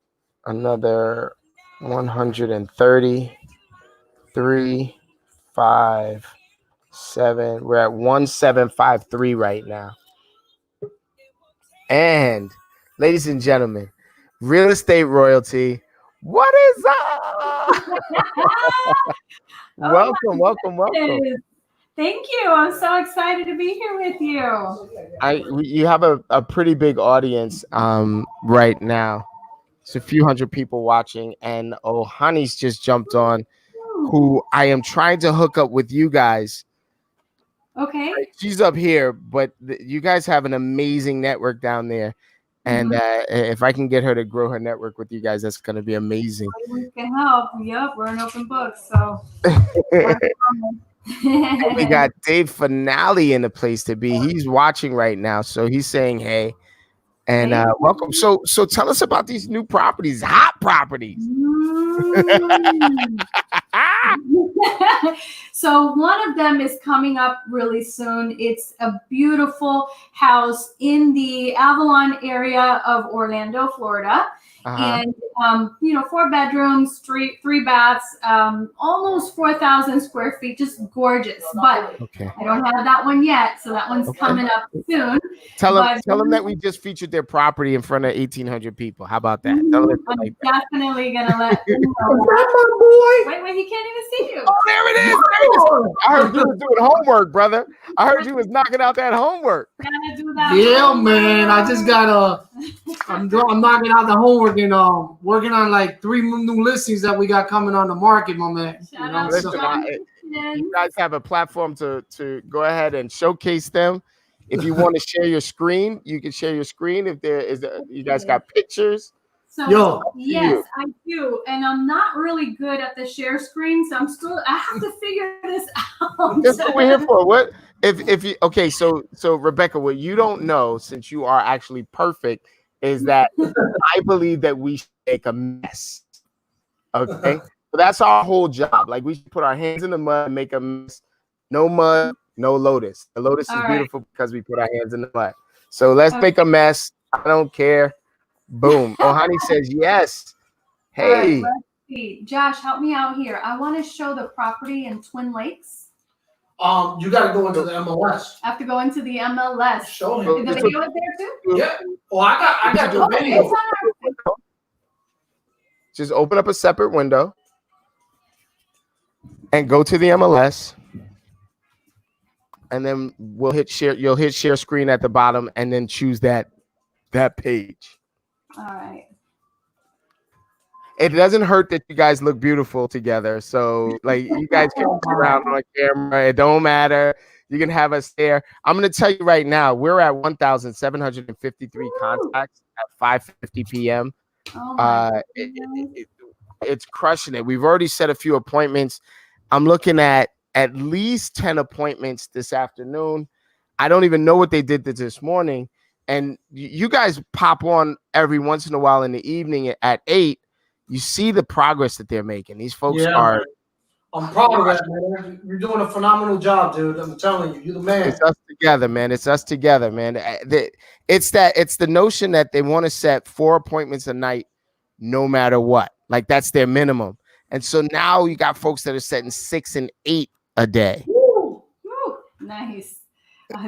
another 130, 3, 5, 7. We're at 1753 right now. And ladies and gentlemen, real estate royalty, what is up? Welcome. Thank you. I'm so excited to be here with you. You have a pretty big audience right now. It's a few hundred people watching, and Honey's just jumped on, who I am trying to hook up with you guys. Okay. She's up here, but you guys have an amazing network down there. And if I can get her to grow her network with you guys, that's going to be amazing. We can help. Yep, we're an open book, so. We got Dave Finale in the place to be. He's watching right now, so he's saying hey, and welcome. So tell us about these new properties, hot properties. So one of them is coming up really soon. It's a beautiful house in the Avalon area of Orlando, Florida. And 4 bedrooms, three baths, almost 4,000 square feet, just gorgeous. But I don't have that one yet, so that one's coming up soon. Tell them that we just featured their property in front of 1,800 people. How about that? I'm definitely gonna let them know. Wait, he can't even see you. Oh, there it is. I heard you was doing homework, brother. I heard you was knocking out that homework. Gotta do that. Yeah, man. I just gotta. I'm knocking out the homework and working on like 3 new listings that we got coming on the market, my man. You guys have a platform to go ahead and showcase them. If you want to share your screen, you can share your screen. If there is, you guys got pictures. So yes, I do, and I'm not really good at the share screen, so I have to figure this out. That's what we're here for. What if you so Rebecca, what you don't know, since you are actually perfect, is that I believe that we should make a mess. Okay, so that's our whole job. Like, we should put our hands in the mud and make a mess. No mud, no lotus. The lotus is beautiful because we put our hands in the mud. So let's make a mess. I don't care. Boom. Honey says yes. Hey. Right, let's see. Josh, help me out here. I want to show the property in Twin Lakes. You got to go into the MLS. I have to go into the MLS. Show him. The video is there too? Yeah. Well, I got the video. Just open up a separate window and go to the MLS. And then we'll hit share. You'll hit share screen at the bottom and then choose that page. All right. It doesn't hurt that you guys look beautiful together. So, like, you guys can look around on camera. It don't matter. You can have us there. I'm going to tell you right now, we're at 1,753 contacts at 5:50 p.m. It's crushing it. We've already set a few appointments. I'm looking at least 10 appointments this afternoon. I don't even know what they did this morning. and you guys pop on every once in a while in the evening at 8. You see the progress that they're making. These folks are. I'm proud of that, man. You're doing a phenomenal job, dude. I'm telling you, you're the man. It's us together, man. It's us together, man. It's the notion that they want to set 4 appointments a night, no matter what. Like that's their minimum. And so now you got folks that are setting 6 and 8 a day. Woo. Woo. Nice.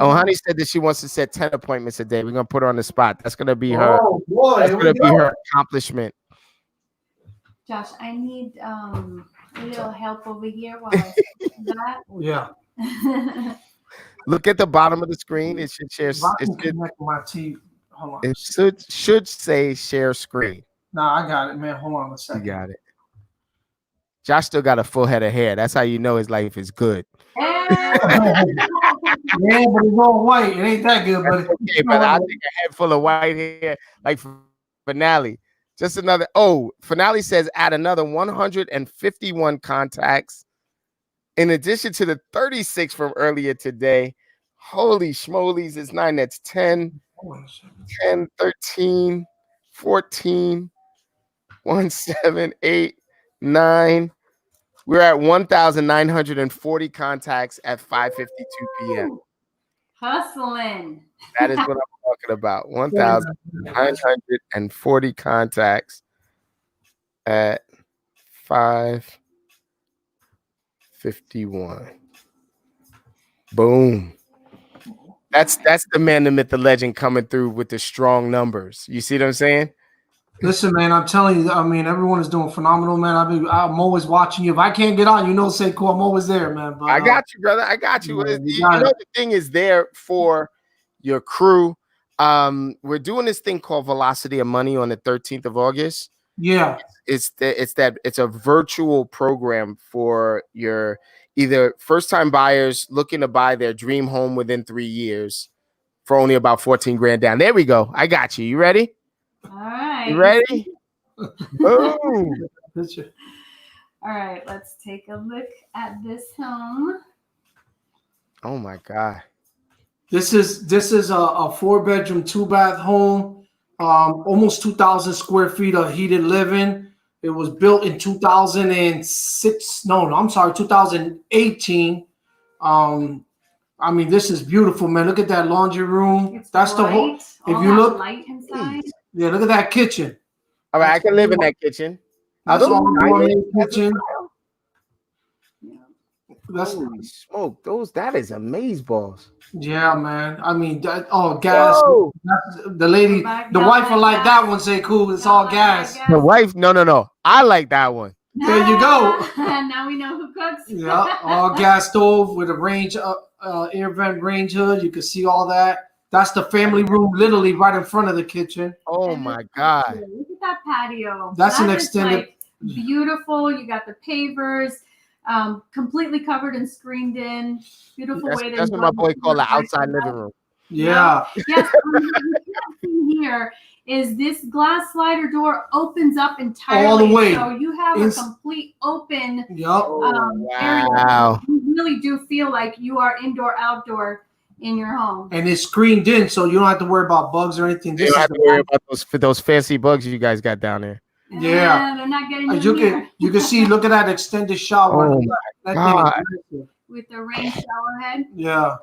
Oh, honey said that she wants to set 10 appointments a day. We're gonna put her on the spot. That's gonna be her. Oh, boy, that's gonna be her accomplishment. Josh, I need a little help over here while I say that. Yeah. Look at the bottom of the screen. It should share. It should say share screen. Nah, I got it, man. Hold on a second. You got it. Josh still got a full head of hair. That's how you know his life is good. Yeah, but it's all white. It ain't that good, but okay. But I think a head full of white hair, like Finale. Just another. Oh, Finale says add another 151 contacts in addition to the 36 from earlier today. Holy schmolies, it's 9. That's 10, 10, 13, 14, 1, 7, 8, 9. We're at 1,940 contacts at 5:52 p.m. Hustling. That is what I'm talking about. 1,940 contacts at 5:51. Boom. That's the man, the myth, the legend coming through with the strong numbers. You see what I'm saying? Listen, man, I'm telling you, I mean, everyone is doing phenomenal, man. I'm always watching you. If I can't get on, say cool. I'm always there, man. But, I got you, brother. I got you. The thing is there for your crew. We're doing this thing called Velocity of Money on the 13th of August. Yeah, it's a virtual program for your either first-time buyers looking to buy their dream home within 3 years for only about 14 grand down. There we go. I got you. You ready? All right. You ready? Boom. All right, let's take a look at this home. Oh my God. This is a 4-bedroom, 2-bath home. Almost 2,000 square feet of heated living. It was built in 2006. No, I'm sorry, 2018. I mean, this is beautiful, man. Look at that laundry room. That's the whole. If you look, light inside. Yeah, look at that kitchen. All right, I can live in that kitchen. That's all kitchen. That's holy smoke. That is amaze balls. Yeah, man. I mean, gas. The lady, the wife will like that one. Say cool. It's all gas. The wife, no. I like that one. There you go. Now we know who cooks. Yeah, all gas stove with a range, air vent range hood. You can see all that. That's the family room, literally right in front of the kitchen. Oh my God! Look at that patio. That's an extended. Beautiful. You got the pavers, completely covered and screened in. Beautiful way. That's what my boy called the outside living room. Yeah. Yes. Here is this glass slider door opens up entirely, all the way. So you have a complete open area. Wow. You really do feel like you are indoor, outdoor in your home, and it's screened in, so you don't have to worry about bugs or anything. You don't have to worry about those fancy bugs you guys got down there. Yeah, they're not getting you can see. Look at that extended shower. Oh my God. With the rain shower head. Yeah.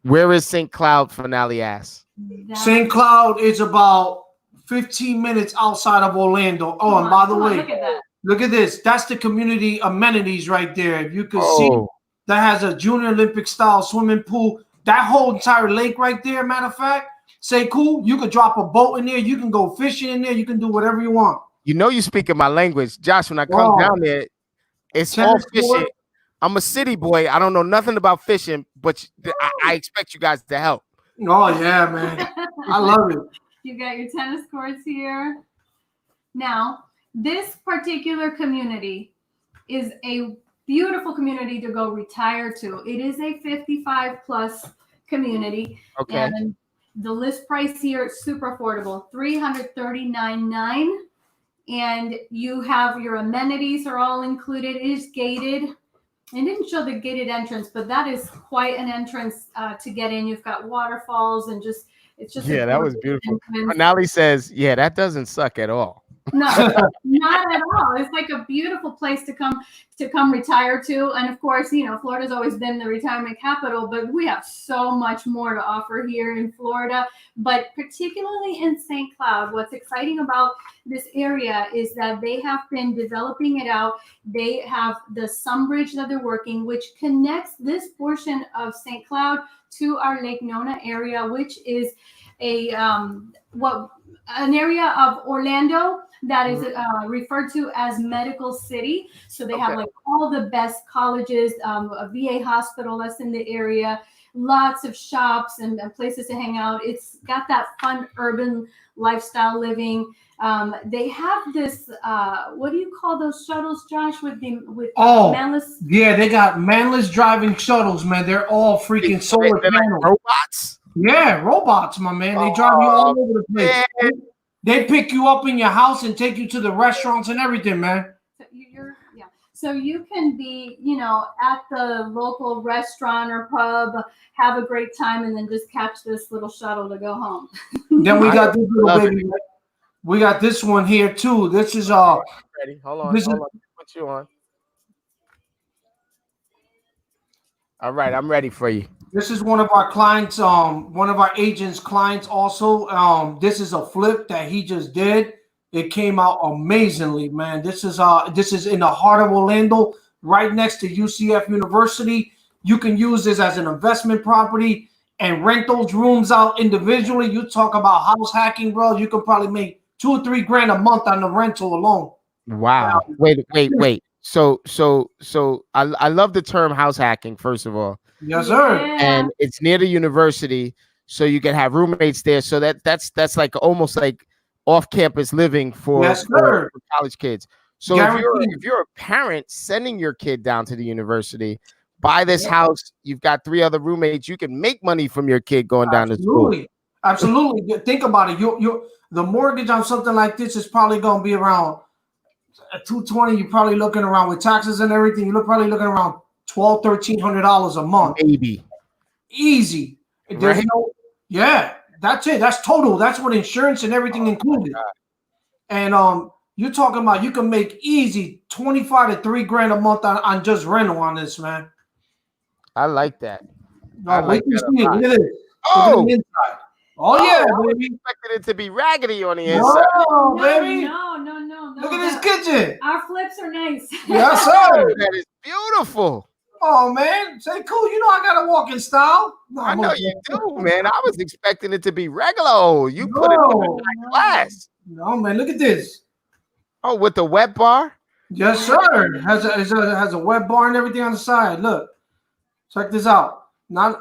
Where is St. Cloud? Finale asks. St. Cloud is about 15 minutes outside of Orlando. Oh, and by the way, look at this. That's the community amenities right there. If you can see. That has a junior Olympic style swimming pool. That whole entire lake right there, matter of fact, say cool, you could drop a boat in there. You can go fishing in there. You can do whatever you want. You know you speaking my language. Josh, when I come down there, it's all fishing. I'm a city boy. I don't know nothing about fishing, but I expect you guys to help. Oh, yeah, man. I love it. You got your tennis courts here. Now, this particular community is a beautiful community to go retire to. It is a 55 plus community. Okay. And the list price here is super affordable, $339.9. And you have your amenities are all included. It is gated. It didn't show the gated entrance, but that is quite an entrance to get in. You've got waterfalls and just It's just that was beautiful. Nally says, yeah, that doesn't suck at all. No, not at all. It's like a beautiful place to come retire to. And of course, you know, Florida's always been the retirement capital, but we have so much more to offer here in Florida. But particularly in St. Cloud, what's exciting about this area is that they have been developing it out. They have the Sunbridge that they're working, which connects this portion of St. Cloud to our Lake Nona area, which is an area of Orlando that is referred to as Medical City. So they have like all the best colleges, a VA hospital that's in the area, lots of shops and places to hang out. It's got that fun urban lifestyle living. They have this, what do you call those shuttles, Josh, with manless? Yeah, they got manless driving shuttles, man. They're all freaking solar panels. Robots? Yeah, robots, my man. They drive you all over the place. Man. They pick you up in your house and take you to the restaurants and everything, man. So you can be, you know, at the local restaurant or pub, have a great time, and then just catch this little shuttle to go home. Then we got this little baby. We got this one here too. This is ready. Hold on. Put you on. All right, I'm ready for you. This is one of our clients, one of our agents' clients also. This is a flip that he just did. It came out amazingly, man. This is in the heart of Orlando, right next to UCF University. You can use this as an investment property and rent those rooms out individually. You talk about house hacking, bro. You can probably make $2 or $3 grand a month on the rental alone. Wow. Wait. So I love the term house hacking, first of all. Yes, sir. And it's near the university, so you can have roommates there. So that's like almost like off-campus living for college kids. So if you're a parent sending your kid down to the university, buy this house. You've got 3 other roommates. You can make money from your kid going down to school. Absolutely. Think about it. The mortgage on something like this is probably going to be around $220. You're probably looking around with taxes and everything. You're probably looking around $1,200-$1,300 a month. Maybe. Easy. There's that's it. That's total. That's what insurance and everything included. And you're talking about you can make easy $25 to $3 grand a month on just rental on this, man. I like that. Look at this. Look at the inside. Oh yeah, baby. I expected it to be raggedy on the inside. Oh, baby. No. Look at this kitchen. Our flips are nice. Yes, sir. That is beautiful. Oh man, say cool. You know I got a walking style. No, I know you do, man. I was expecting it to be regular. You put it in glass. No, man. Look at this. Oh, with the wet bar? Yes, sir. Has a wet bar and everything on the side. Look, check this out. That's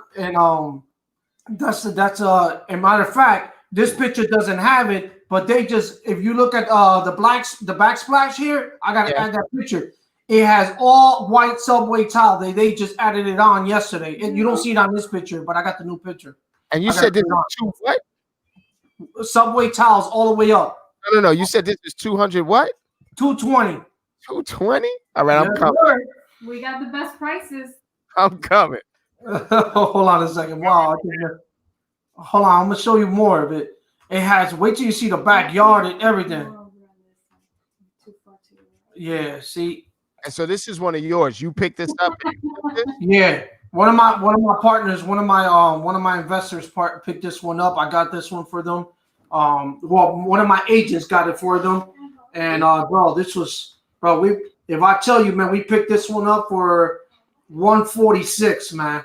a matter of fact, this picture doesn't have it, but they just, if you look at the backsplash here, I gotta add that picture. It has all white subway tile. They just added it on yesterday. And you don't see it on this picture, but I got the new picture. And you said this is 2 what? Subway tiles all the way up. No. You said this is 200 what? 220. 220? All right, I'm coming. Sure. We got the best prices. I'm coming. Hold on a second. Wow. Hold on. I'm going to show you more of it. It has, wait till you see the backyard and everything. Yeah, see. And so this is one of yours. You picked this up. Yeah. One of my partners, one of my investors picked this one up. I got this one for them. One of my agents got it for them. And if I tell you, man, we picked this one up for $146, man.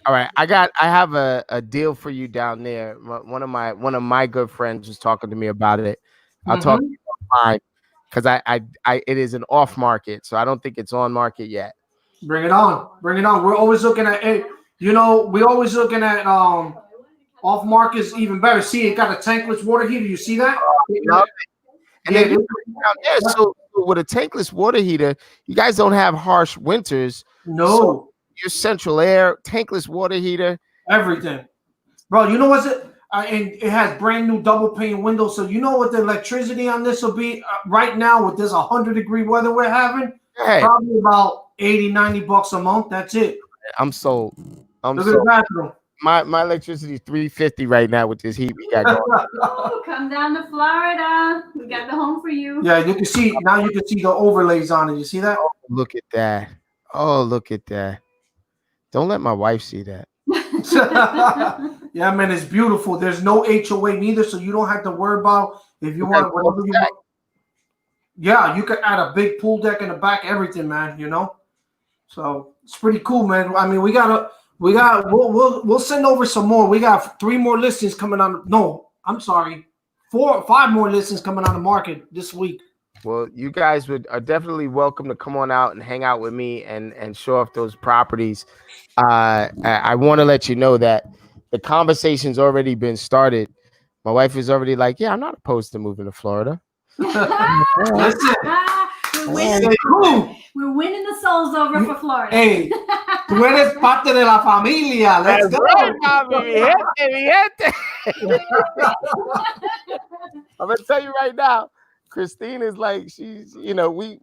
All right, I have a deal for you down there. One of my good friends was talking to me about it. I'll talk to you offline because it is an off market, so I don't think it's on market yet. Bring it on. We're always looking at it. We always looking at off markets even better. See, it got a tankless water heater. You see that? Love it. And then down there, so with a tankless water heater, you guys don't have harsh winters. No. So your central air, tankless water heater, everything, bro. You know what's it? And it has brand new double pane windows. So you know what the electricity on this will be right now with this 100-degree weather we're having? Probably about $80-$90 a month. That's it. I'm sold. Look at the bathroom. my electricity is $350 right now with this heat we got going. Oh, come down to Florida. We got the home for you. Yeah, you can see now. You can see the overlays on it. You see that? Oh, look at that. Oh, look at that. Don't let my wife see that. Yeah, man, it's beautiful. There's no HOA neither, so you don't have to worry about if you want whatever you want. Yeah, you could add a big pool deck in the back, everything, man. You know, so it's pretty cool, man. I mean, we'll send over some more. We got 3 more listings coming on. No, I'm sorry, 4 or 5 more listings coming on the market this week. Well, you guys are definitely welcome to come on out and hang out with me and show off those properties. I want to let you know that the conversation's already been started. My wife is already like, yeah, I'm not opposed to moving to Florida. Listen, we're winning the souls over for Florida. Hey, tú eres parte de la familia. Let's go. Right, mi gente. I'm gonna tell you right now, Christine is like, she's, you know, we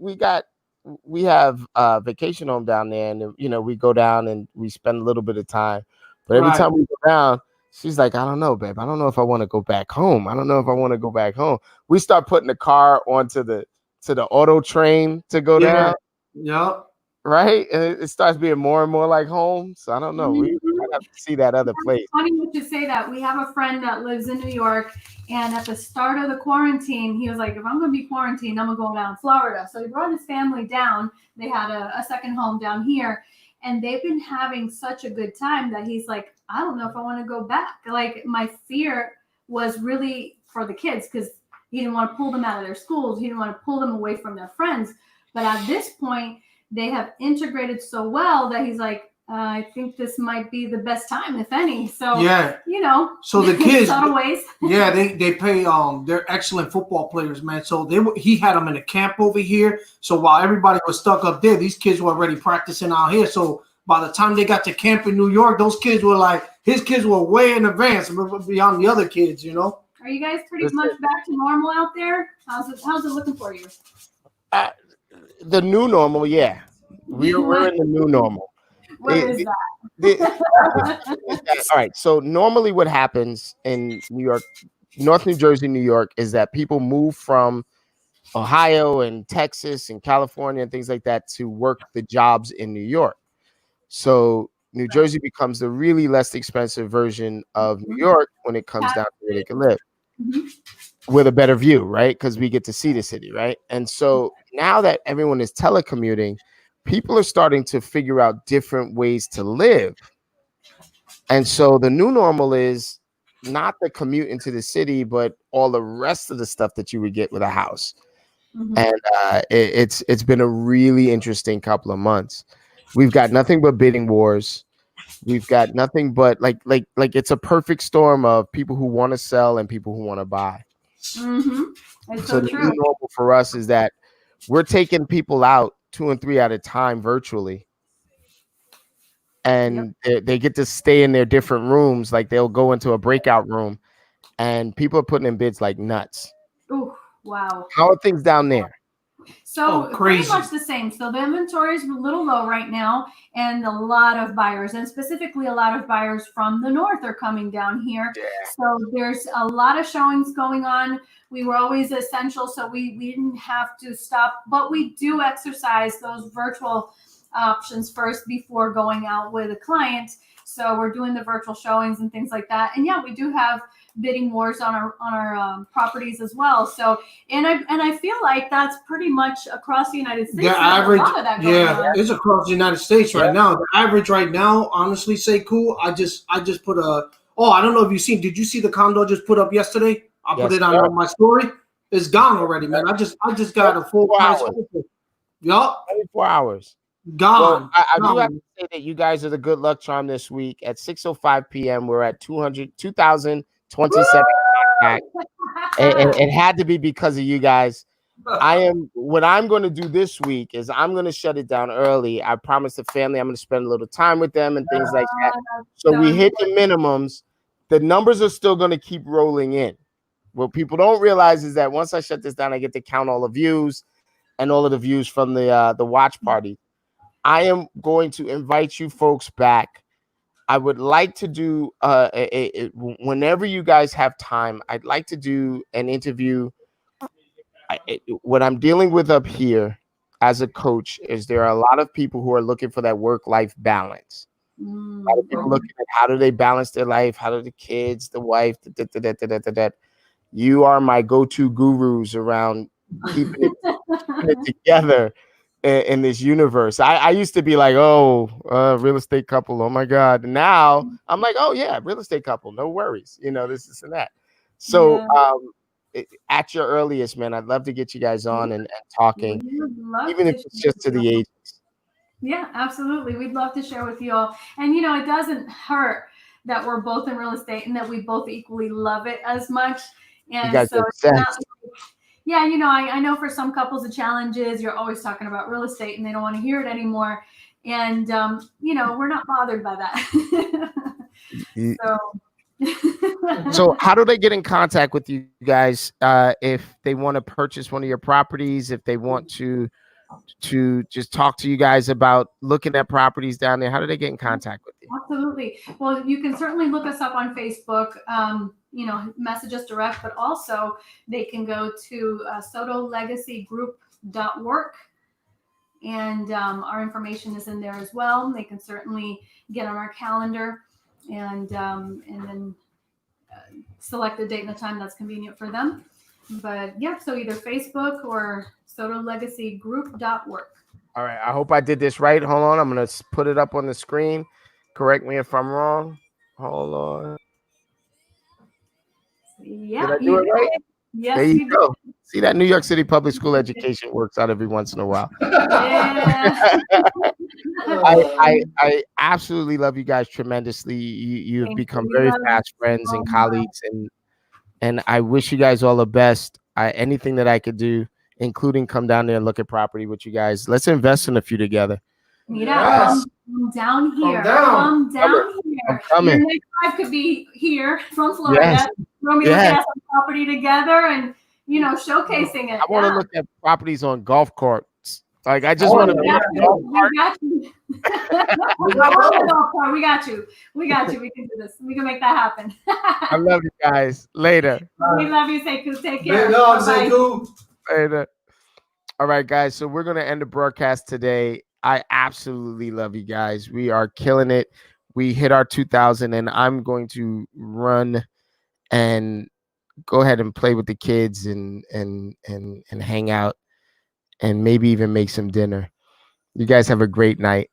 have a vacation home down there, and you know, we go down and we spend a little bit of time, but every time we go down, she's like, I don't know, babe, I don't know if I want to go back home. We start putting the car onto the auto train to go down. Yep. Right, and it starts being more and more like home. So I don't know. We have to see that other place. It's funny you say that. We have a friend that lives in New York, and at the start of the quarantine, he was like, "If I'm going to be quarantined, I'm going to go down to Florida." So he brought his family down. They had a second home down here, and they've been having such a good time that he's like, "I don't know if I want to go back." Like, my fear was really for the kids because he didn't want to pull them out of their schools. He didn't want to pull them away from their friends. But at this point, they have integrated so well that he's like, I think this might be the best time, if any. So, yeah, you know, so the kids, subtle ways. Yeah, they pay. They're excellent football players, man. So he had them in a camp over here. So while everybody was stuck up there, these kids were already practicing out here. So by the time they got to camp in New York, those kids were like, his kids were way in advance beyond the other kids, you know. Are you guys pretty much back to normal out there? How's it looking for you? The new normal, yeah. We're in the new normal. What is that? All right. So normally what happens in New York, North New Jersey, New York, is that people move from Ohio and Texas and California and things like that to work the jobs in New York. So New Jersey becomes the really less expensive version of New York when it comes down to where they can live. With a better view, right? Because we get to see the city, right? And so now that everyone is telecommuting, people are starting to figure out different ways to live. And so the new normal is not the commute into the city, but all the rest of the stuff that you would get with a house. And it's been a really interesting couple of months. We've got nothing but bidding wars. We've got nothing but like it's a perfect storm of people who want to sell and people who want to buy. It's so the new normal for us is that we're taking people out 2 and 3 at a time virtually, and they get to stay in their different rooms. Like they'll go into a breakout room, and people are putting in bids like nuts. Oh, wow! How are things down there? So pretty much the same. So the inventory is a little low right now, and a lot of buyers, and specifically a lot of buyers from the north are coming down here. Yeah. So there's a lot of showings going on. We were always essential, so we didn't have to stop, but we do exercise those virtual options first before going out with a client. So we're doing the virtual showings and things like that. And yeah, we do have bidding wars on our properties as well. So and I feel like that's pretty much across the United States. The average, it's across the United States right now. The average right now, honestly, say cool. I just put a. Oh, I don't know if you've seen. Did you see the condo I just put up yesterday? I put it on my story. It's gone already, man. I just got a full price. Yup. 24 hours. Gone. Well, I do have to say that you guys are the good luck charm this week. At 6:05 p.m., we're at 2,027. It had to be because of you guys. What I'm going to do this week is I'm going to shut it down early. I promised the family I'm going to spend a little time with them and things like that. So we hit the minimums. The numbers are still going to keep rolling in. What people don't realize is that once I shut this down, I get to count all the views and all of the views from the watch party. I am going to invite you folks back I would like to do whenever you guys have time, I'd like to do an interview. What I'm dealing with up here as a coach is there are a lot of people who are looking for that work-life balance. A lot of people looking at how do they balance their life, how do the kids, the wife, you are my go-to gurus around keeping it together in this universe. I used to be like, real estate couple, oh my God. Now I'm like, oh yeah, real estate couple, no worries, this and that. So at your earliest, man, I'd love to get you guys on and talking, even if it's just to the agents. Yeah, absolutely. We'd love to share with you all. And it doesn't hurt that we're both in real estate and that we both equally love it as much. And so yeah, I know for some couples the challenge is you're always talking about real estate and they don't want to hear it anymore. And we're not bothered by that. So how do they get in contact with you guys if they want to purchase one of your properties, if they want to just talk to you guys about looking at properties down there? How do they get in contact with you? Absolutely. Well, you can certainly look us up on Facebook, message us direct, but also they can go to SotoLegacyGroup.work, and our information is in there as well. They can certainly get on our calendar and then select a date and a time that's convenient for them. But yeah, so either Facebook or SotoLegacyGroup.work. All right. I hope I did this right. Hold on. I'm going to put it up on the screen. Correct me if I'm wrong. Hold on. Yeah. Did I do it right? Yes, there you go. See, that New York City public school education works out every once in a while. Yeah. I absolutely love you guys tremendously. You have become very fast friends and colleagues, and I wish you guys all the best. Anything that I could do, including come down there and look at property with you guys. Let's invest in a few together. Come down here. Come down here. I'm coming. Your next drive could be here from Florida. Yes. We're going to be looking at some property together and showcasing it. I want to look at properties on golf courts. Like I just want to be on a golf cart. We got you. We can do this. We can make that happen. I love you guys. Later. We love you, Sekou. Take care. Later. All right, guys. So we're gonna end the broadcast today. I absolutely love you guys. We are killing it. We hit our 2,000, and I'm going to run and go ahead and play with the kids and hang out and maybe even make some dinner. You guys have a great night.